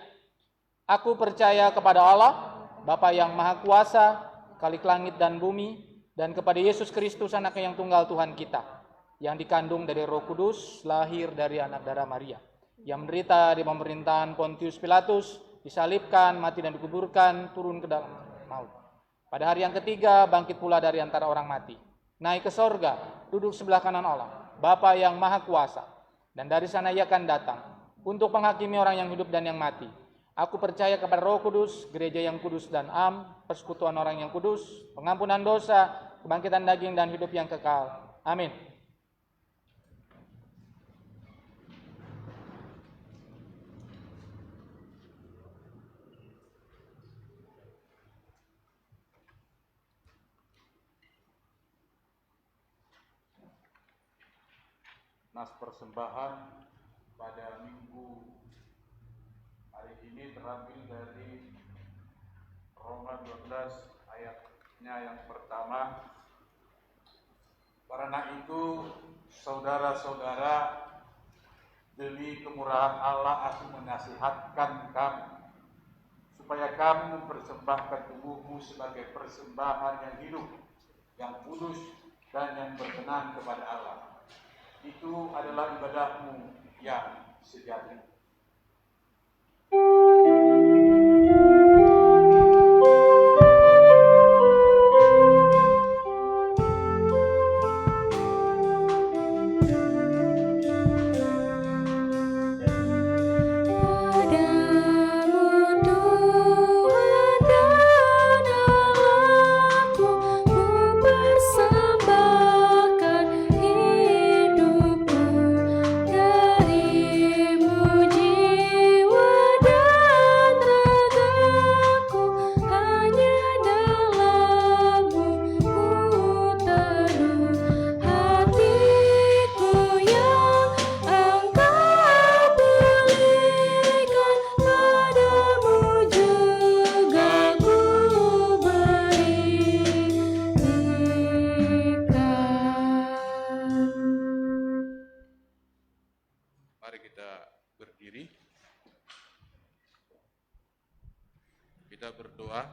Aku percaya kepada Allah, Bapa yang Maha Kuasa, Khalik langit dan bumi, dan kepada Yesus Kristus Anaknya yang tunggal Tuhan kita, yang dikandung dari Roh Kudus, lahir dari anak darah Maria, yang menderita di pemerintahan Pontius Pilatus, disalibkan, mati dan dikuburkan, turun ke dalam maut. Pada hari yang ketiga, bangkit pula dari antara orang mati. Naik ke sorga, duduk sebelah kanan Allah, Bapa yang Maha Kuasa. Dan dari sana Ia akan datang, untuk menghakimi orang yang hidup dan yang mati. Aku percaya kepada Roh Kudus, gereja yang kudus dan am, persekutuan orang yang kudus, pengampunan dosa, kebangkitan daging dan hidup yang kekal. Amin. Nas persembahan pada minggu hari ini terambil dari Roma 12 ayatnya yang pertama. Karena itu saudara-saudara, demi kemurahan Allah aku menasihatkan kamu supaya kamu mempersembahkan tubuhmu sebagai persembahan yang hidup, yang kudus dan yang berkenan kepada Allah. Itu adalah ibadahmu yang sejati. Kita berdoa.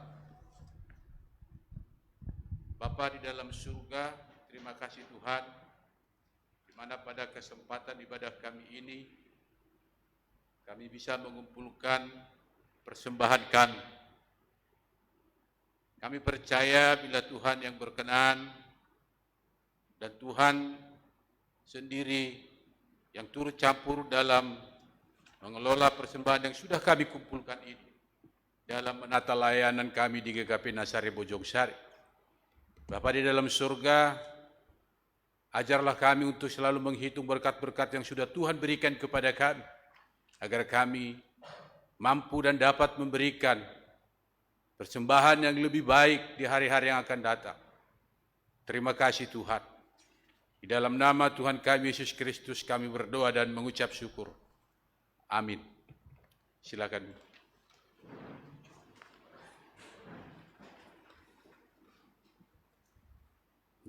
Bapa di dalam surga, terima kasih Tuhan, di mana pada kesempatan ibadah kami ini, kami bisa mengumpulkan persembahan kami. Kami percaya bila Tuhan yang berkenan, dan Tuhan sendiri yang turut campur dalam mengelola persembahan yang sudah kami kumpulkan ini, dalam menata layanan kami di GKP Nasari Bojong Sari. Bapa di dalam surga, Ajarlah kami untuk selalu menghitung berkat-berkat yang sudah Tuhan berikan kepada kami, agar kami mampu dan dapat memberikan persembahan yang lebih baik di hari-hari yang akan datang. Terima kasih Tuhan. Di dalam nama Tuhan kami Yesus Kristus kami berdoa dan mengucap syukur. Amin. Silakan.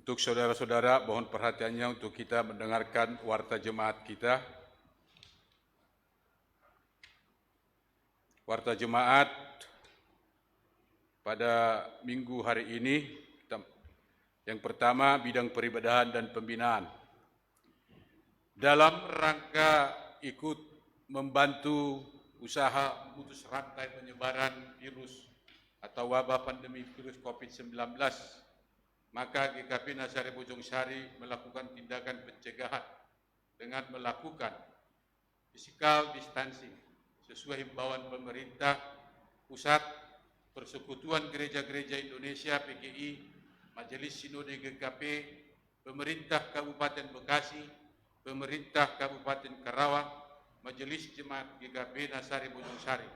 Untuk saudara-saudara, mohon perhatiannya untuk kita mendengarkan warta jemaat kita. Warta jemaat pada minggu hari ini, yang pertama bidang peribadahan dan pembinaan. Dalam rangka ikut membantu usaha memutus rantai penyebaran virus atau wabah pandemi virus COVID-19, maka GKP Nasari Bojong Sari melakukan tindakan pencegahan dengan melakukan physical distancing sesuai himbauan pemerintah pusat, Persekutuan Gereja-Gereja Indonesia PGI, Majelis Sinode GKP, pemerintah Kabupaten Bekasi, pemerintah Kabupaten Karawang, Majelis Jemaat GKP Nasari Bojong Sari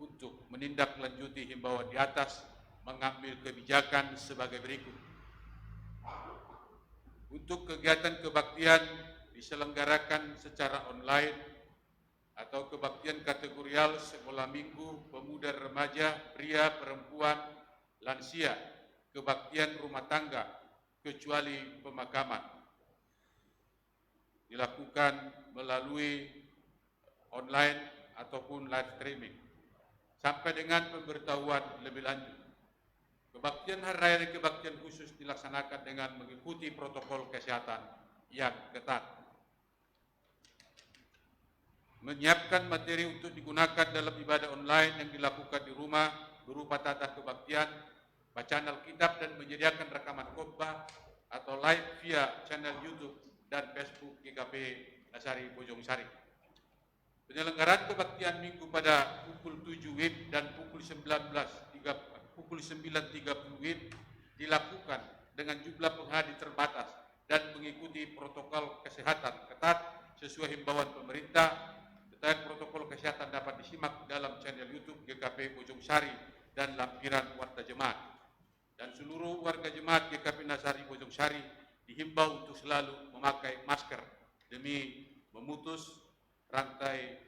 untuk menindaklanjuti himbauan di atas, mengambil kebijakan sebagai berikut. Untuk kegiatan kebaktian diselenggarakan secara online atau kebaktian kategorial sekolah minggu, pemuda remaja, pria, perempuan, lansia, kebaktian rumah tangga, kecuali pemakaman. Dilakukan melalui online ataupun live streaming sampai dengan pemberitahuan lebih lanjut. Kebaktian hari raya dan kebaktian khusus dilaksanakan dengan mengikuti protokol kesehatan yang ketat. Menyiapkan materi untuk digunakan dalam ibadah online yang dilakukan di rumah berupa tata kebaktian, bacaan Alkitab dan menyediakan rekaman khotbah atau live via channel YouTube dan Facebook GKP Nasari Bojong Sari. Penyelenggaraan kebaktian minggu pada pukul 7 WIB dan pukul 9.30 WIB dilakukan dengan jumlah penghadiri terbatas dan mengikuti protokol kesehatan ketat sesuai himbauan pemerintah. Detail protokol kesehatan dapat disimak dalam channel YouTube GKP Bojong Sari dan lampiran warta jemaat. Dan seluruh warga jemaat GKP Nasari Bojong Sari dihimbau untuk selalu memakai masker demi memutus rantai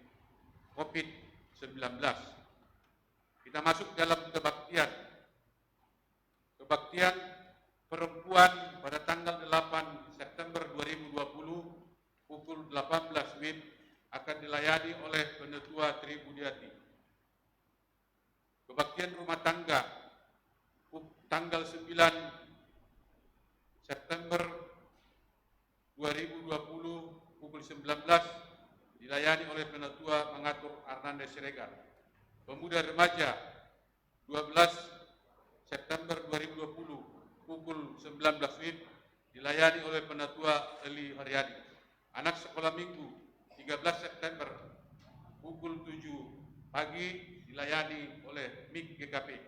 COVID-19. Kita masuk dalam kebaktian. Kebaktian perempuan pada tanggal 8 September 2020 pukul 18 WIB akan dilayani oleh Penetua Tri Budiati. Kebaktian rumah tangga tanggal 9 September 2020 pukul 19 dilayani oleh Penetua Mengatur Arnandes Siregar. Pemuda remaja 12 September 2020 pukul 19 WIB dilayani oleh Penatua Eli Haryadi. Anak sekolah minggu 13 September pukul 7 pagi dilayani oleh MIK GKP.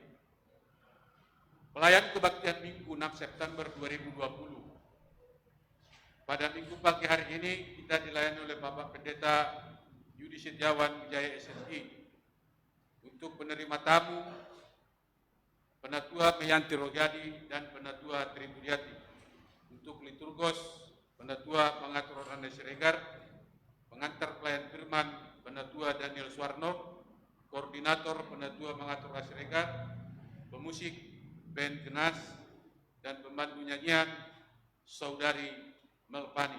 Pelayan kebaktian minggu 6 September 2020. Pada minggu pagi hari ini kita dilayani oleh Bapak Pendeta Yudi Setiawan Wijaya SSI. Untuk penerima tamu Penatua Meyanti Rogyadi dan Penatua Tri Budiati. Untuk liturgos Penatua Mengatur Arnandes Siregar, pengantar pelayan firman Penatua Daniel Suwarno, koordinator Penatua Mengatur Siregar, pemusik band Genas dan pembantu nyanyian Saudari Melpani.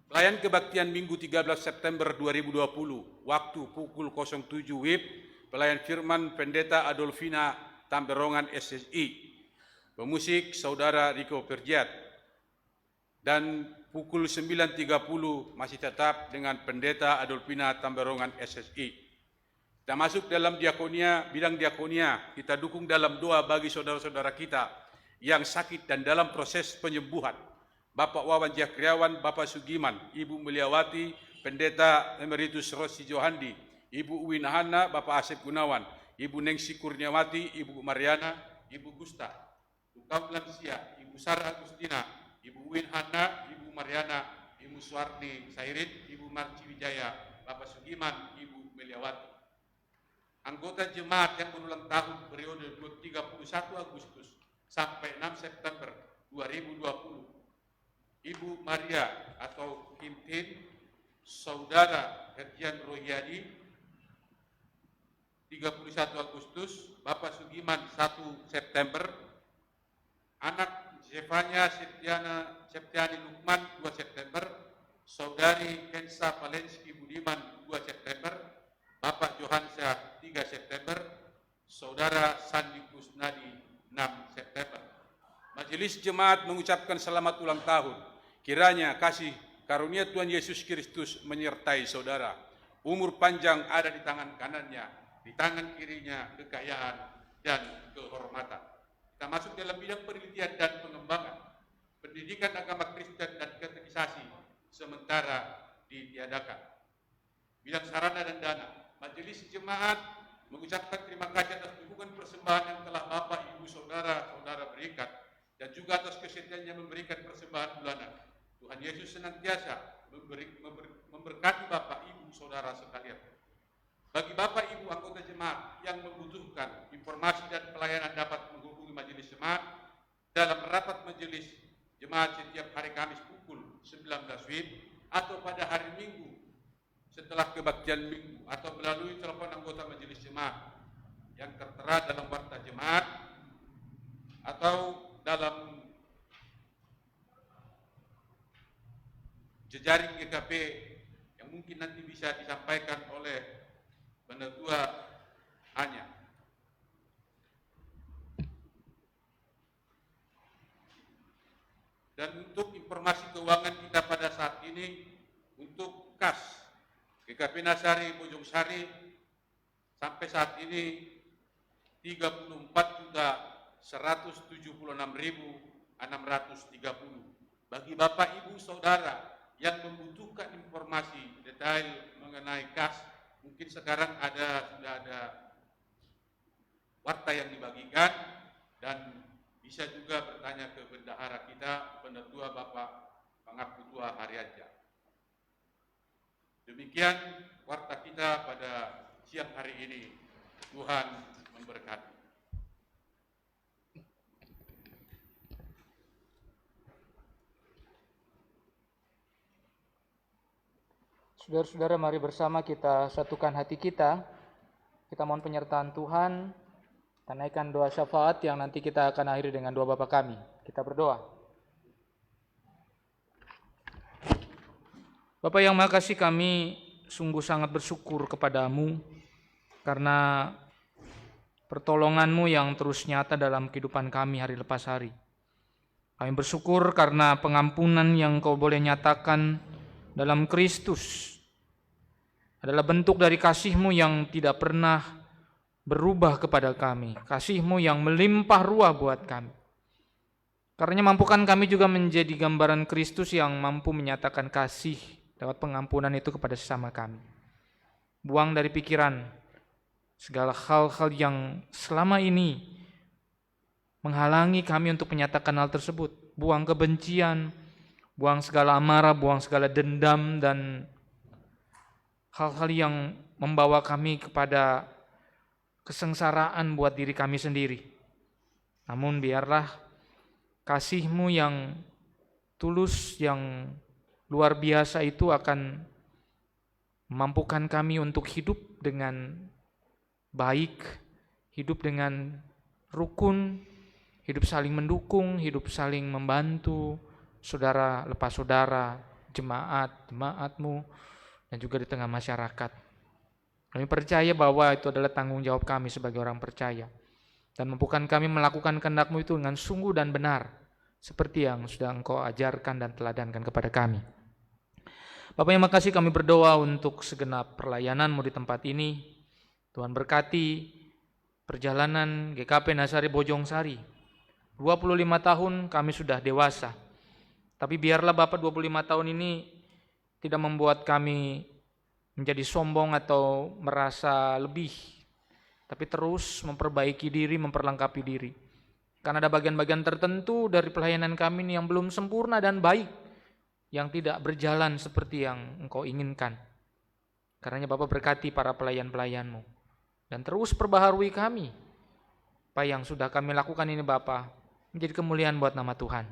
Pelayan kebaktian Minggu 13 September 2020, waktu pukul 07 WIB, pelayan firman Pendeta Adolfina Tamberongan SSI, pemusik Saudara Riko Perjiat, dan pukul 9.30 masih tetap dengan Pendeta Adolfina Tamberongan SSI. Kita masuk dalam diakonia, bidang diakonia, kita dukung dalam doa bagi saudara-saudara kita yang sakit dan dalam proses penyembuhan. Bapak Wawan Jakriawan, Bapak Sugiman, Ibu Mulyawati, Pendeta Emeritus Rosi Johandi, Ibu Uwin Hana, Bapak Asep Gunawan, Ibu Nengsi Kurniawati, Ibu Mariana, Ibu Gusta, kaum lansia, Ibu Sarah Agustina, Ibu Uwin Hana, Ibu Mariana, Ibu Suwarni Sairit, Ibu Marci Wijaya, Bapak Sugiman, Ibu Meliawati. Anggota jemaat yang berulang tahun periode 31 Agustus sampai 6 September 2020. Ibu Maria atau Kintin, Saudara Herdian Rohyadi 31 Agustus, Bapak Sugiman 1 September, anak Zefania Septiani Lukman 2 September, Saudari Kensa Valenski Budiman 2 September, Bapak Johansyah 3 September, Saudara Sandi Kusnadi 6 September. Majelis Jemaat mengucapkan selamat ulang tahun. Kiranya kasih karunia Tuhan Yesus Kristus menyertai saudara. Umur panjang ada di tangan kanannya, di tangan kirinya kekayaan dan kehormatan. Kita masuk dalam bidang penelitian dan pengembangan. Pendidikan agama Kristen dan katekisasi sementara ditiadakan. Bidang sarana dan dana. Majelis Jemaat mengucapkan terima kasih atas dukungan persembahan yang telah Bapak, Ibu, Saudara-saudara berikan, dan juga atas kesetiaannya memberikan persembahan bulanan. Tuhan Yesus senantiasa memberkati Bapak, Ibu, Saudara sekalian. Bagi Bapak, Ibu anggota jemaat yang membutuhkan informasi dan pelayanan dapat menghubungi Majelis Jemaat dalam rapat Majelis Jemaat setiap hari Kamis pukul 19 WIB atau pada hari Minggu setelah kebaktian minggu, atau melalui telepon anggota Majelis Jemaat yang tertera dalam warta jemaat atau dalam jejaring GKP yang mungkin nanti bisa disampaikan oleh Penetua hanya. Dan untuk informasi keuangan kita pada saat ini, untuk kas GKP Nasari Bojong Sari sampai saat ini 34.176.630. Bagi Bapak, Ibu, Saudara yang membutuhkan informasi detail mengenai kas, mungkin sekarang sudah ada warta yang dibagikan, dan bisa juga bertanya ke bendahara kita, Penetua Bapak Pangaputua Haryaja. Demikian warta kita pada siang hari ini. Tuhan memberkati. Saudara-saudara, mari bersama kita satukan hati kita. Kita mohon penyertaan Tuhan. Kita naikkan doa syafaat yang nanti kita akan akhiri dengan doa Bapa kami. Kita berdoa. Bapa yang Maha Kasih, kami sungguh sangat bersyukur kepadamu karena pertolongan-Mu yang terus nyata dalam kehidupan kami hari lepas hari. Kami bersyukur karena pengampunan yang Kau boleh nyatakan dalam Kristus adalah bentuk dari kasih-Mu yang tidak pernah berubah kepada kami, kasih-Mu yang melimpah ruah buat kami. Karenanya mampukan kami juga menjadi gambaran Kristus yang mampu menyatakan kasih lewat pengampunan itu kepada sesama kami. Buang dari pikiran segala hal-hal yang selama ini menghalangi kami untuk menyatakan hal tersebut. Buang kebencian, buang segala amarah, buang segala dendam, dan hal-hal yang membawa kami kepada kesengsaraan buat diri kami sendiri. Namun biarlah kasih-Mu yang tulus, yang luar biasa itu akan memampukan kami untuk hidup dengan baik, hidup dengan rukun, hidup saling mendukung, hidup saling membantu saudara lepas saudara, jemaat-Mu, dan juga di tengah masyarakat. Kami percaya bahwa itu adalah tanggung jawab kami sebagai orang percaya, dan mampukan kami melakukan kehendak-Mu itu dengan sungguh dan benar, seperti yang sudah Engkau ajarkan dan teladankan kepada kami. Bapak yang makasih, kami berdoa untuk segenap perlayanan-Mu di tempat ini. Tuhan berkati perjalanan GKP Nasari Bojong Sari. 25 tahun kami sudah dewasa. Tapi biarlah Bapak 25 tahun ini tidak membuat kami menjadi sombong atau merasa lebih, tapi terus memperbaiki diri, memperlengkapi diri. Karena ada bagian-bagian tertentu dari pelayanan kami ini yang belum sempurna dan baik. yang tidak berjalan seperti yang Engkau inginkan. Karenanya Bapa berkati para pelayan-pelayan-Mu. Dan terus perbaharui kami. Apa yang sudah kami lakukan ini Bapa, menjadi kemuliaan buat nama Tuhan.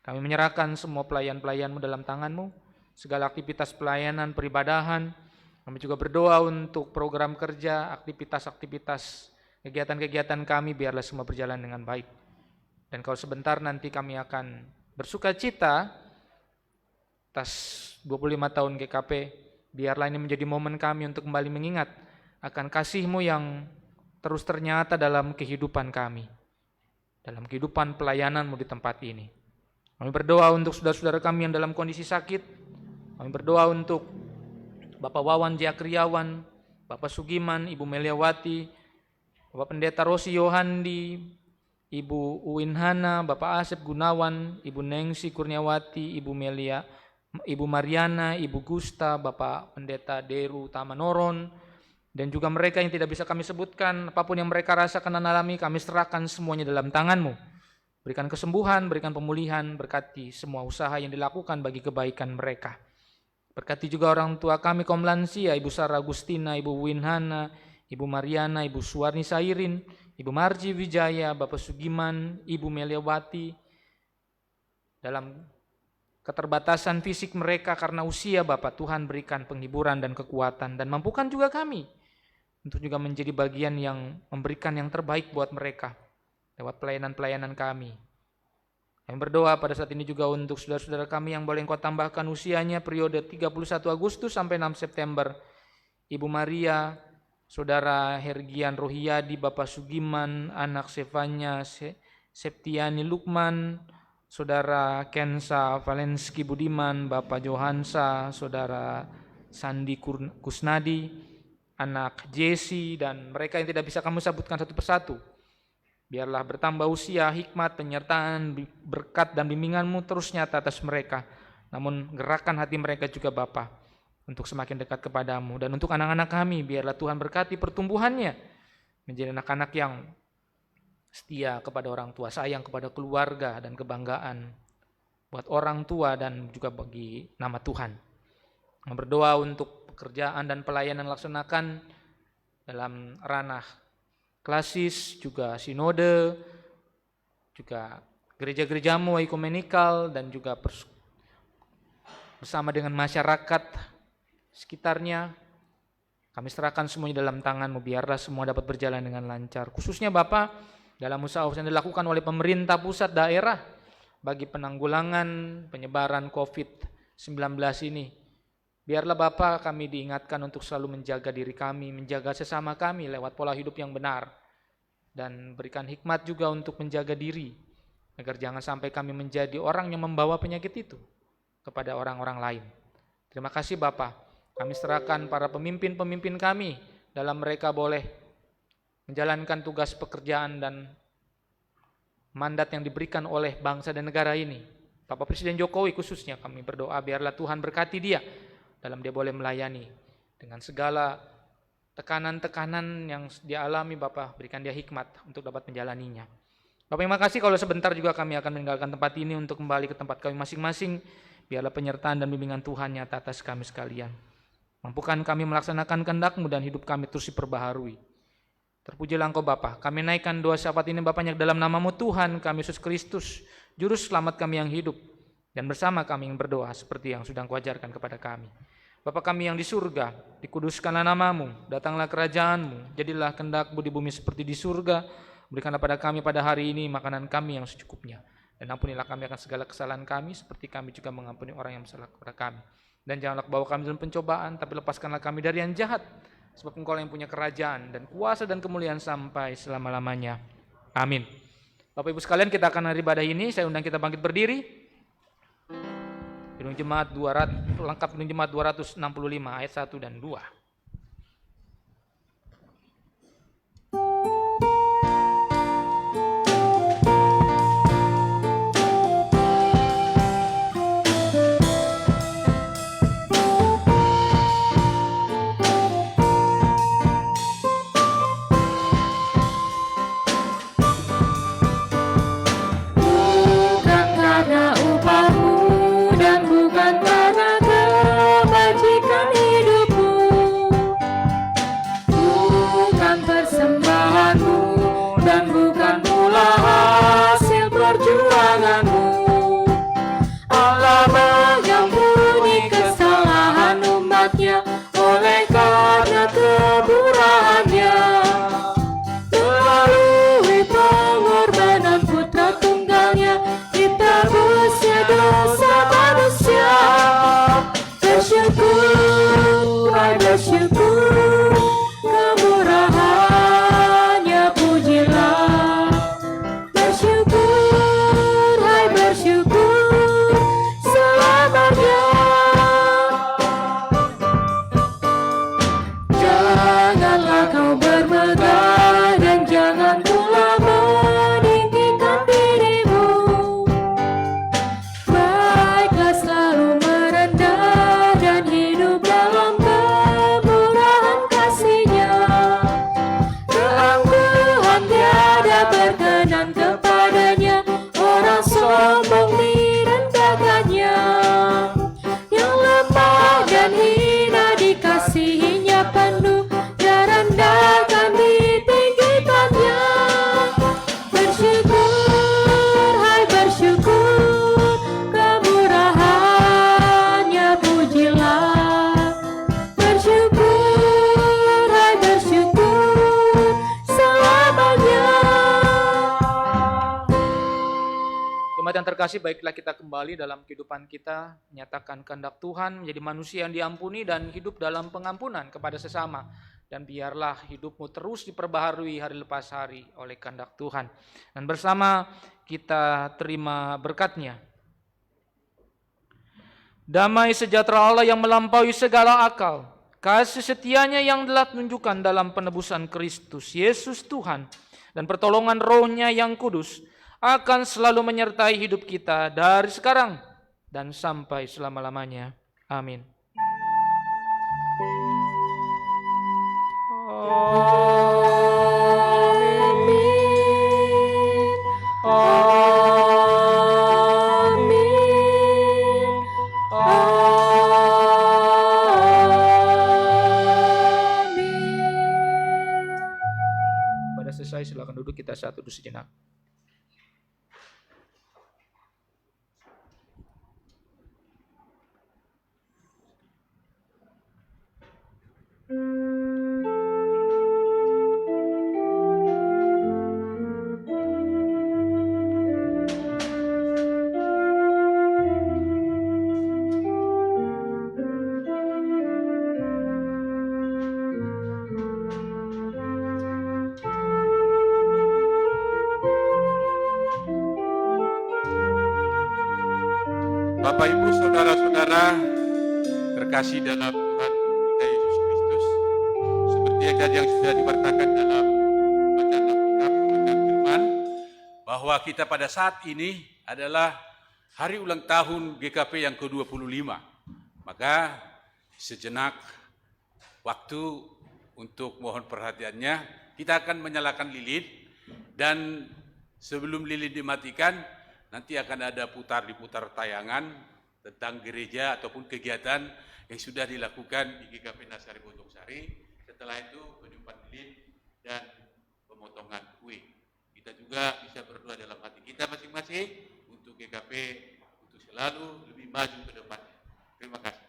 Kami menyerahkan semua pelayan-pelayan-Mu dalam tangan-Mu. Segala aktivitas pelayanan, peribadahan. Kami juga berdoa untuk program kerja, aktivitas-aktivitas, kegiatan-kegiatan kami, biarlah semua berjalan dengan baik. Dan kalau sebentar nanti kami akan bersuka cita atas 25 tahun GKP, biarlah ini menjadi momen kami untuk kembali mengingat akan kasih-Mu yang terus ternyata dalam kehidupan kami, dalam kehidupan pelayanan-Mu di tempat ini. Kami berdoa untuk saudara-saudara kami yang dalam kondisi sakit. Kami berdoa untuk Bapak Wawan Jakriawan, Bapak Sugiman, Ibu Meliawati, Bapak Pendeta Rosi Yohandi, Ibu Uin Hana, Bapak Asep Gunawan, Ibu Nengsi Kurniawati, Ibu Mariana, Ibu Gusta, Bapak Pendeta Deru Tamanoron, dan juga mereka yang tidak bisa kami sebutkan, apapun yang mereka rasakan dan alami, kami serahkan semuanya dalam tangan-Mu. Berikan kesembuhan, berikan pemulihan, berkati semua usaha yang dilakukan bagi kebaikan mereka. Berkati juga orang tua kami kaum lansia, Ibu Sarah Agustina, Ibu Winhana, Ibu Mariana, Ibu Suwarni Sairin, Ibu Marji Wijaya, Bapak Sugiman, Ibu Meliawati. Dalam keterbatasan fisik mereka karena usia Bapak, Tuhan berikan penghiburan dan kekuatan, dan mampukan juga kami untuk juga menjadi bagian yang memberikan yang terbaik buat mereka lewat pelayanan-pelayanan kami. Kami berdoa pada saat ini juga untuk saudara-saudara kami yang boleh Engkau tambahkan usianya periode 31 Agustus sampai 6 September. Ibu Maria, Saudara Hergian Rohiyadi, Bapak Sugiman, anak Sevanya Septiani Lukman, Saudara Kensa Valenski Budiman, Bapak Johansa, Saudara Sandi Kusnadi, anak Jesse, dan mereka yang tidak bisa kamu sebutkan satu persatu. Biarlah bertambah usia, hikmat, penyertaan, berkat dan bimbingan-Mu terus nyata atas mereka. Namun gerakan hati mereka juga Bapa untuk semakin dekat kepadamu. Dan untuk anak-anak kami, biarlah Tuhan berkati pertumbuhannya menjadi anak-anak yang setia kepada orang tua, sayang kepada keluarga dan kebanggaan buat orang tua dan juga bagi nama Tuhan. Berdoa untuk pekerjaan dan pelayanan laksanakan dalam ranah klasis, juga sinode, juga gereja-gerejamu ekumenikal, dan juga bersama dengan masyarakat sekitarnya. Kami serahkan semuanya dalam tangan-Mu, biarlah semua dapat berjalan dengan lancar. Khususnya Bapak, dalam usaha-usaha yang dilakukan oleh pemerintah pusat daerah bagi penanggulangan penyebaran COVID-19 ini. Biarlah Bapa kami diingatkan untuk selalu menjaga diri kami, menjaga sesama kami lewat pola hidup yang benar. Dan berikan hikmat juga untuk menjaga diri, agar jangan sampai kami menjadi orang yang membawa penyakit itu kepada orang-orang lain. Terima kasih Bapa, kami serahkan para pemimpin-pemimpin kami dalam mereka boleh menjalankan tugas pekerjaan dan mandat yang diberikan oleh bangsa dan negara ini. Bapak Presiden Jokowi khususnya kami berdoa biarlah Tuhan berkati dia dalam dia boleh melayani dengan segala tekanan-tekanan yang dia alami. Bapak berikan dia hikmat untuk dapat menjalaninya. Bapak terima kasih kalau sebentar juga kami akan meninggalkan tempat ini untuk kembali ke tempat kami masing-masing. Biarlah penyertaan dan bimbingan Tuhan nyata atas kami sekalian. Mampukan kami melaksanakan kehendak-Mu dan hidup kami terus diperbaharui. Terpujilah Engkau Bapa. Kami naikkan doa syafaat ini Bapa dalam nama-Mu Tuhan kami Yesus Kristus, Juru Selamat kami yang hidup. Dan bersama kami yang berdoa seperti yang sudah Engkau ajarkan kepada kami. Bapa kami yang di surga, dikuduskanlah nama-Mu, datanglah kerajaan-Mu, jadilah kehendak-Mu di bumi seperti di surga. Berikanlah pada kami pada hari ini makanan kami yang secukupnya. Dan ampunilah kami akan segala kesalahan kami, seperti kami juga mengampuni orang yang bersalah kepada kami. Dan janganlah bawa kami dalam pencobaan, tapi lepaskanlah kami dari yang jahat. Sebab Engkau yang punya kerajaan dan kuasa dan kemuliaan sampai selama-lamanya. Amin. Bapak Ibu sekalian, kita akan hari ibadah ini, saya undang kita bangkit berdiri. Kidung Jemaat 200, lengkap Kidung Jemaat 265 ayat 1 dan 2. Bukan karena upahmu dan bukan hai bersyukur, kemurahan-Nya pujilah. Bersyukur, hai bersyukur, selamanya. Janganlah kau bermegah dan jangan pula meninggikan dirimu. Baiklah selalu merendah dan hidup dalam kemurahan kasih-Nya. Keangkuhan tiada berkenan kepadanya, orang sombong direndahkannya. Yang lemah dan hina dikasihinya penuh, dia rendahkan ditinggikannya. Bersyukur, hai bersyukur, kemurahan-Nya pujilah. Bersyukur, hai bersyukur, selamanya. Jemaat yang terkasih, baiklah kita kembali dalam kehidupan kita, menyatakan kehendak Tuhan, menjadi manusia yang diampuni dan hidup dalam pengampunan kepada sesama. Dan biarlah hidupmu terus diperbaharui hari lepas hari oleh kehendak Tuhan. Dan bersama kita terima berkat-Nya. Damai sejahtera Allah yang melampaui segala akal, kasih setia-Nya yang telah tunjukkan dalam penebusan Kristus Yesus Tuhan, dan pertolongan Roh-Nya yang kudus akan selalu menyertai hidup kita dari sekarang dan sampai selama-lamanya. Amin. Pada selesai, silakan duduk, kita satu sejenak. Bapak, Ibu, saudara-saudara terkasih dalam Tuhan kita Yesus Kristus, seperti yang sudah diwartakan dalam bacaan Alkitab, bacaan firman, bahwa kita pada saat ini adalah hari ulang tahun GKP yang ke-25. Maka sejenak waktu untuk mohon perhatiannya, kita akan menyalakan lilin, dan sebelum lilin dimatikan, nanti akan ada diputar tayangan tentang gereja ataupun kegiatan yang sudah dilakukan di GKP Nasari Bojong Sari. Setelah itu penyumpahan lilin dan pemotongan kue. Kita juga bisa berdoa dalam hati kita masing-masing untuk GKP untuk selalu lebih maju ke depannya. Terima kasih.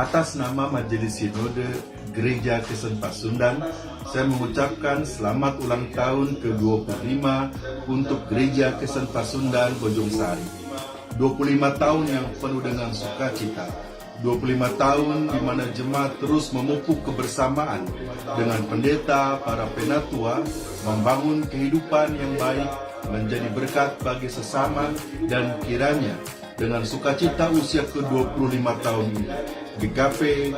atas nama Majelis Sinode Gereja Kristen Pasundan, saya mengucapkan selamat ulang tahun ke-25 untuk Gereja Kristen Pasundan Bojong Sari. 25 tahun yang penuh dengan sukacita. 25 tahun di mana jemaat terus memupuk kebersamaan dengan pendeta, para penatua, membangun kehidupan yang baik, menjadi berkat bagi sesama, dan kiranya dengan sukacita usia ke-25 tahun ini, GKP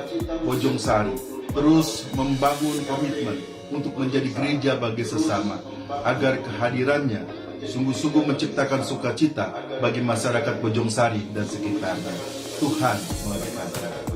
Bojong Sari terus membangun komitmen untuk menjadi gereja bagi sesama, agar kehadirannya sungguh-sungguh menciptakan sukacita bagi masyarakat Bojong Sari dan sekitarnya. Tuhan memberkati.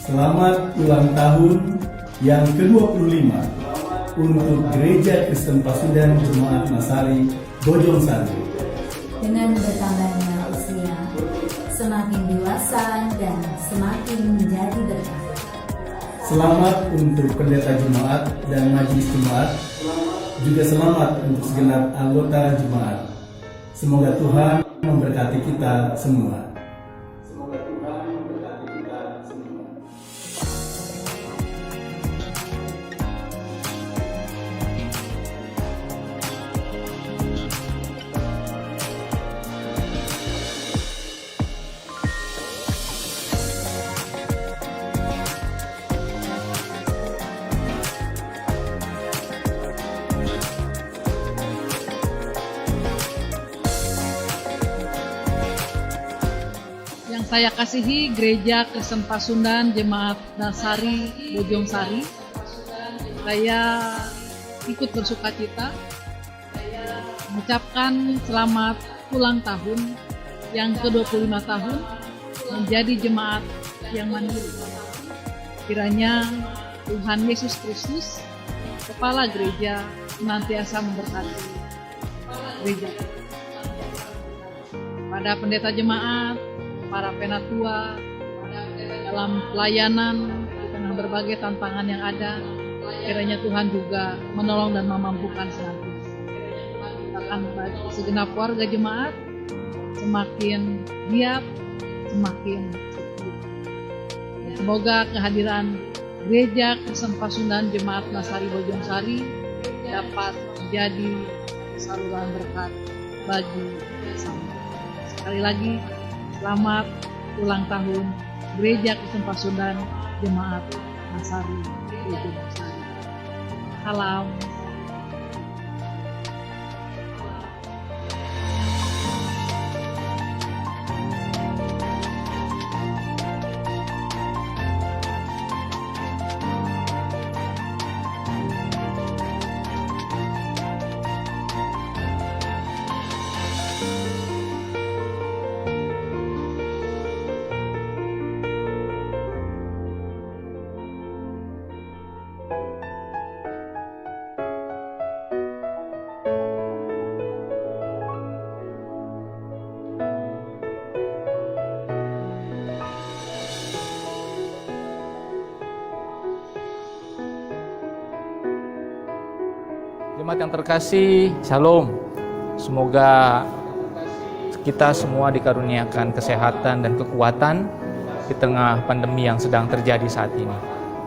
Selamat ulang tahun yang ke-25 untuk Gereja Kristen Pasundan Jemaat Nasari Bojong Sari. Dengan bertambahnya usia, semakin dewasa dan semakin menjadi berkah. Selamat untuk pendeta jemaat dan majelis jemaat, juga selamat untuk segenap anggota jemaat. Semoga Tuhan memberkati kita semua. Yang saya kasihi Gereja Kristen Pasundan Jemaat Nasari Bojong Sari, saya ikut bersukacita mengucapkan selamat ulang tahun yang ke-25 tahun menjadi jemaat yang mandiri. Kiranya Tuhan Yesus Kristus, Kepala Gereja, senantiasa memberkati gereja. Pada pendeta jemaat, para penatua, dalam pelayanan di tengah berbagai tantangan yang ada, kiranya Tuhan juga menolong dan memampukan senantiasa. Akan segenap warga jemaat semakin giat, semakin sejuk. Semoga kehadiran Gereja Kristen Pasundan Jemaat Nasari Bojong Sari dapat menjadi saluran berkat bagi bersama. Sekali lagi, selamat ulang tahun Gereja Kristen Pasundan Jemaat Nasari Bojong Sari. Salam. Jemaat yang terkasih, Shalom. Semoga kita semua dikaruniakan kesehatan dan kekuatan di tengah pandemi yang sedang terjadi saat ini.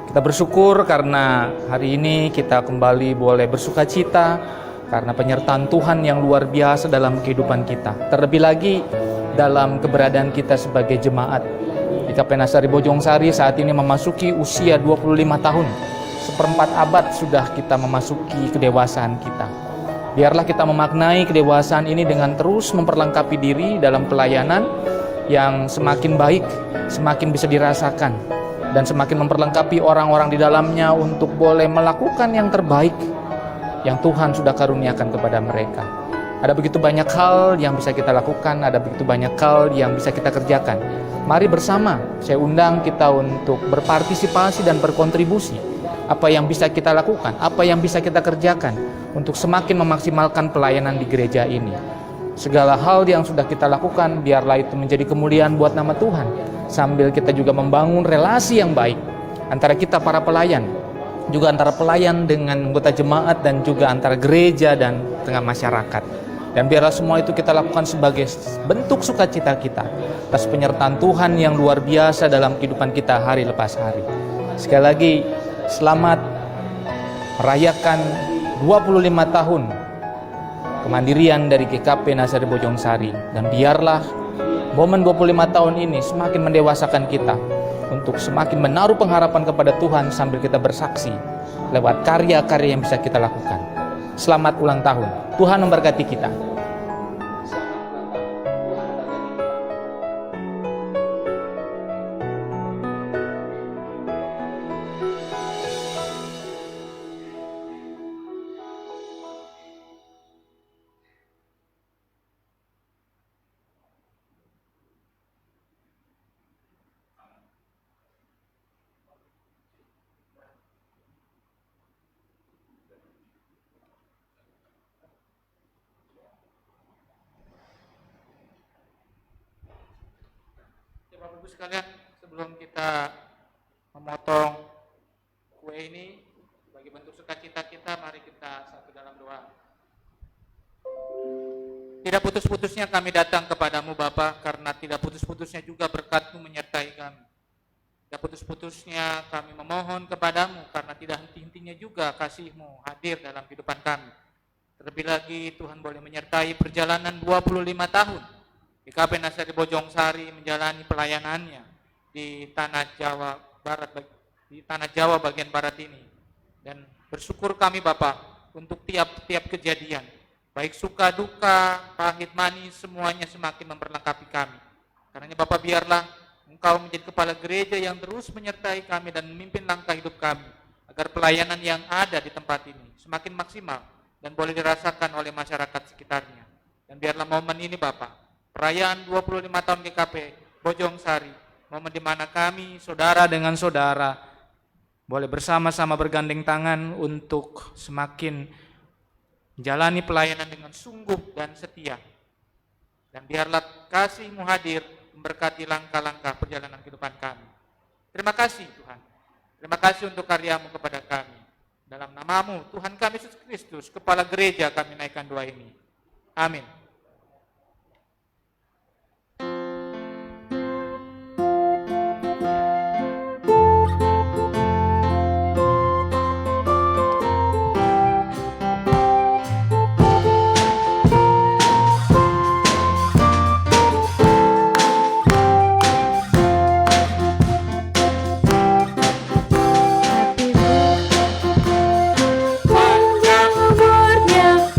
Kita bersyukur karena hari ini kita kembali boleh bersukacita karena penyertaan Tuhan yang luar biasa dalam kehidupan kita. Terlebih lagi dalam keberadaan kita sebagai jemaat. GKP Nasari Bojong Sari saat ini memasuki usia 25 tahun. Seperempat abad sudah kita memasuki kedewasaan kita. Biarlah kita memaknai kedewasaan ini dengan terus memperlengkapi diri dalam pelayanan yang semakin baik, semakin bisa dirasakan, dan semakin memperlengkapi orang-orang di dalamnya untuk boleh melakukan yang terbaik yang Tuhan sudah karuniakan kepada mereka. Ada begitu banyak hal yang bisa kita lakukan, ada begitu banyak hal yang bisa kita kerjakan. Mari bersama, saya undang kita untuk berpartisipasi dan berkontribusi. Apa yang bisa kita lakukan, apa yang bisa kita kerjakan untuk semakin memaksimalkan pelayanan di gereja ini. Segala hal yang sudah kita lakukan, biarlah itu menjadi kemuliaan buat nama Tuhan. Sambil kita juga membangun relasi yang baik antara kita para pelayan, juga antara pelayan dengan anggota jemaat, dan juga antara gereja dan tengah masyarakat. Dan biarlah semua itu kita lakukan sebagai bentuk sukacita kita atas penyertaan Tuhan yang luar biasa dalam kehidupan kita hari lepas hari. Sekali lagi, selamat merayakan 25 tahun kemandirian dari GKP Nasari Bojongsari. Dan biarlah momen 25 tahun ini semakin mendewasakan kita untuk semakin menaruh pengharapan kepada Tuhan sambil kita bersaksi lewat karya-karya yang bisa kita lakukan. Selamat ulang tahun. Tuhan memberkati kita. Bapak Ibu sekalian, sebelum kita memotong kue ini sebagai bentuk sukacita kita, mari kita satu dalam doa. Tidak putus-putusnya kami datang kepadamu Bapa, karena tidak putus-putusnya juga berkat-Mu menyertai kami. Tidak putus-putusnya kami memohon kepadamu, karena tidak henti-hentinya juga kasih-Mu hadir dalam kehidupan kami. Terlebih lagi Tuhan boleh menyertai perjalanan 25 tahun GKP Nasari Bojongsari menjalani pelayanannya di tanah Jawa Barat, di tanah Jawa bagian barat ini. Dan bersyukur kami Bapak untuk tiap-tiap kejadian, baik suka duka, pahit manis, semuanya semakin memperlengkapi kami. Karenanya Bapak, biarlah Engkau menjadi kepala gereja yang terus menyertai kami dan memimpin langkah hidup kami, agar pelayanan yang ada di tempat ini semakin maksimal dan boleh dirasakan oleh masyarakat sekitarnya. Dan biarlah momen ini Bapak, perayaan 25 tahun GKP Bojongsari, momen di mana kami, saudara dengan saudara, boleh bersama-sama bergandeng tangan untuk semakin menjalani pelayanan dengan sungguh dan setia. Dan biarlah kasih-Mu hadir memberkati langkah-langkah perjalanan kehidupan kami. Terima kasih Tuhan. Terima kasih untuk karya-Mu kepada kami. Dalam nama-Mu, Tuhan kami Yesus Kristus, Kepala Gereja, kami naikkan doa ini. Amin.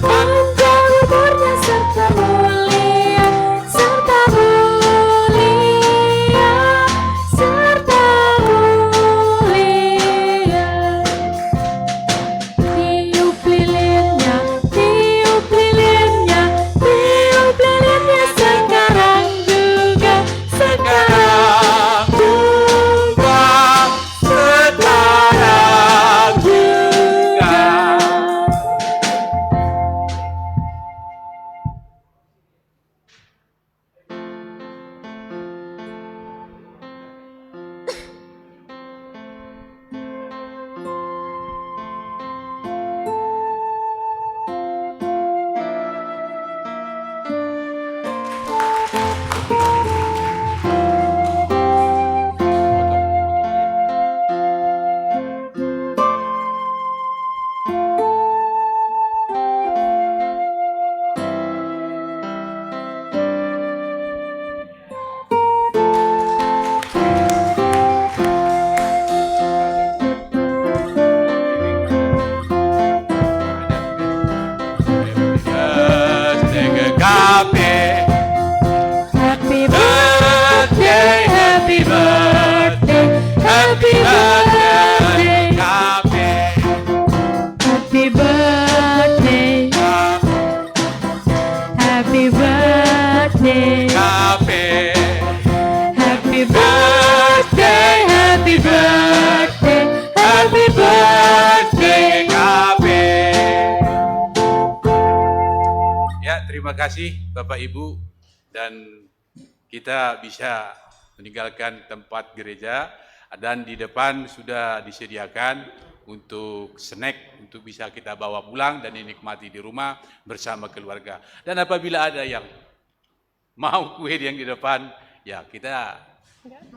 Panjang umurnya serta Ya, terima kasih Bapak Ibu, dan kita bisa meninggalkan tempat gereja, dan di depan sudah disediakan untuk snack untuk bisa kita bawa pulang dan dinikmati di rumah bersama keluarga. Dan apabila ada yang mau kue yang di depan, ya kita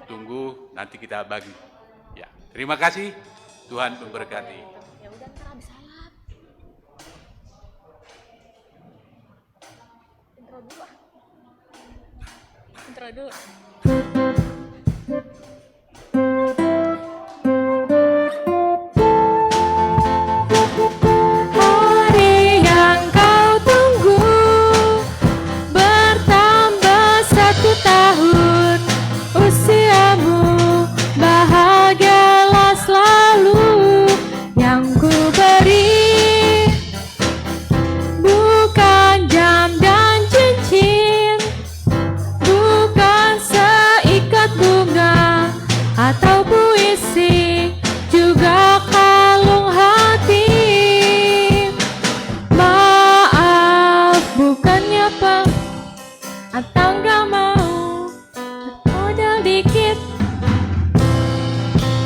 tunggu, nanti kita bagi. Ya, terima kasih, Tuhan memberkati. Intro dulu. Hari yang kau tunggu bertambah 1 tahun usiamu, bahagialah selalu yang ku beri, bukan jam dan cincin, bukan seikat bunga atau puisi, juga kalung hati. Maaf, bukannya atau gak mau, modal dikit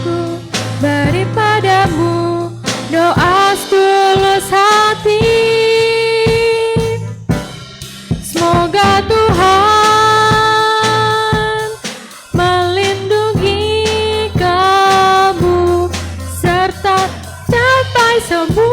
ku beri padamu, doa setulus hati. Semoga Tuhan melindungi kamu serta capai semua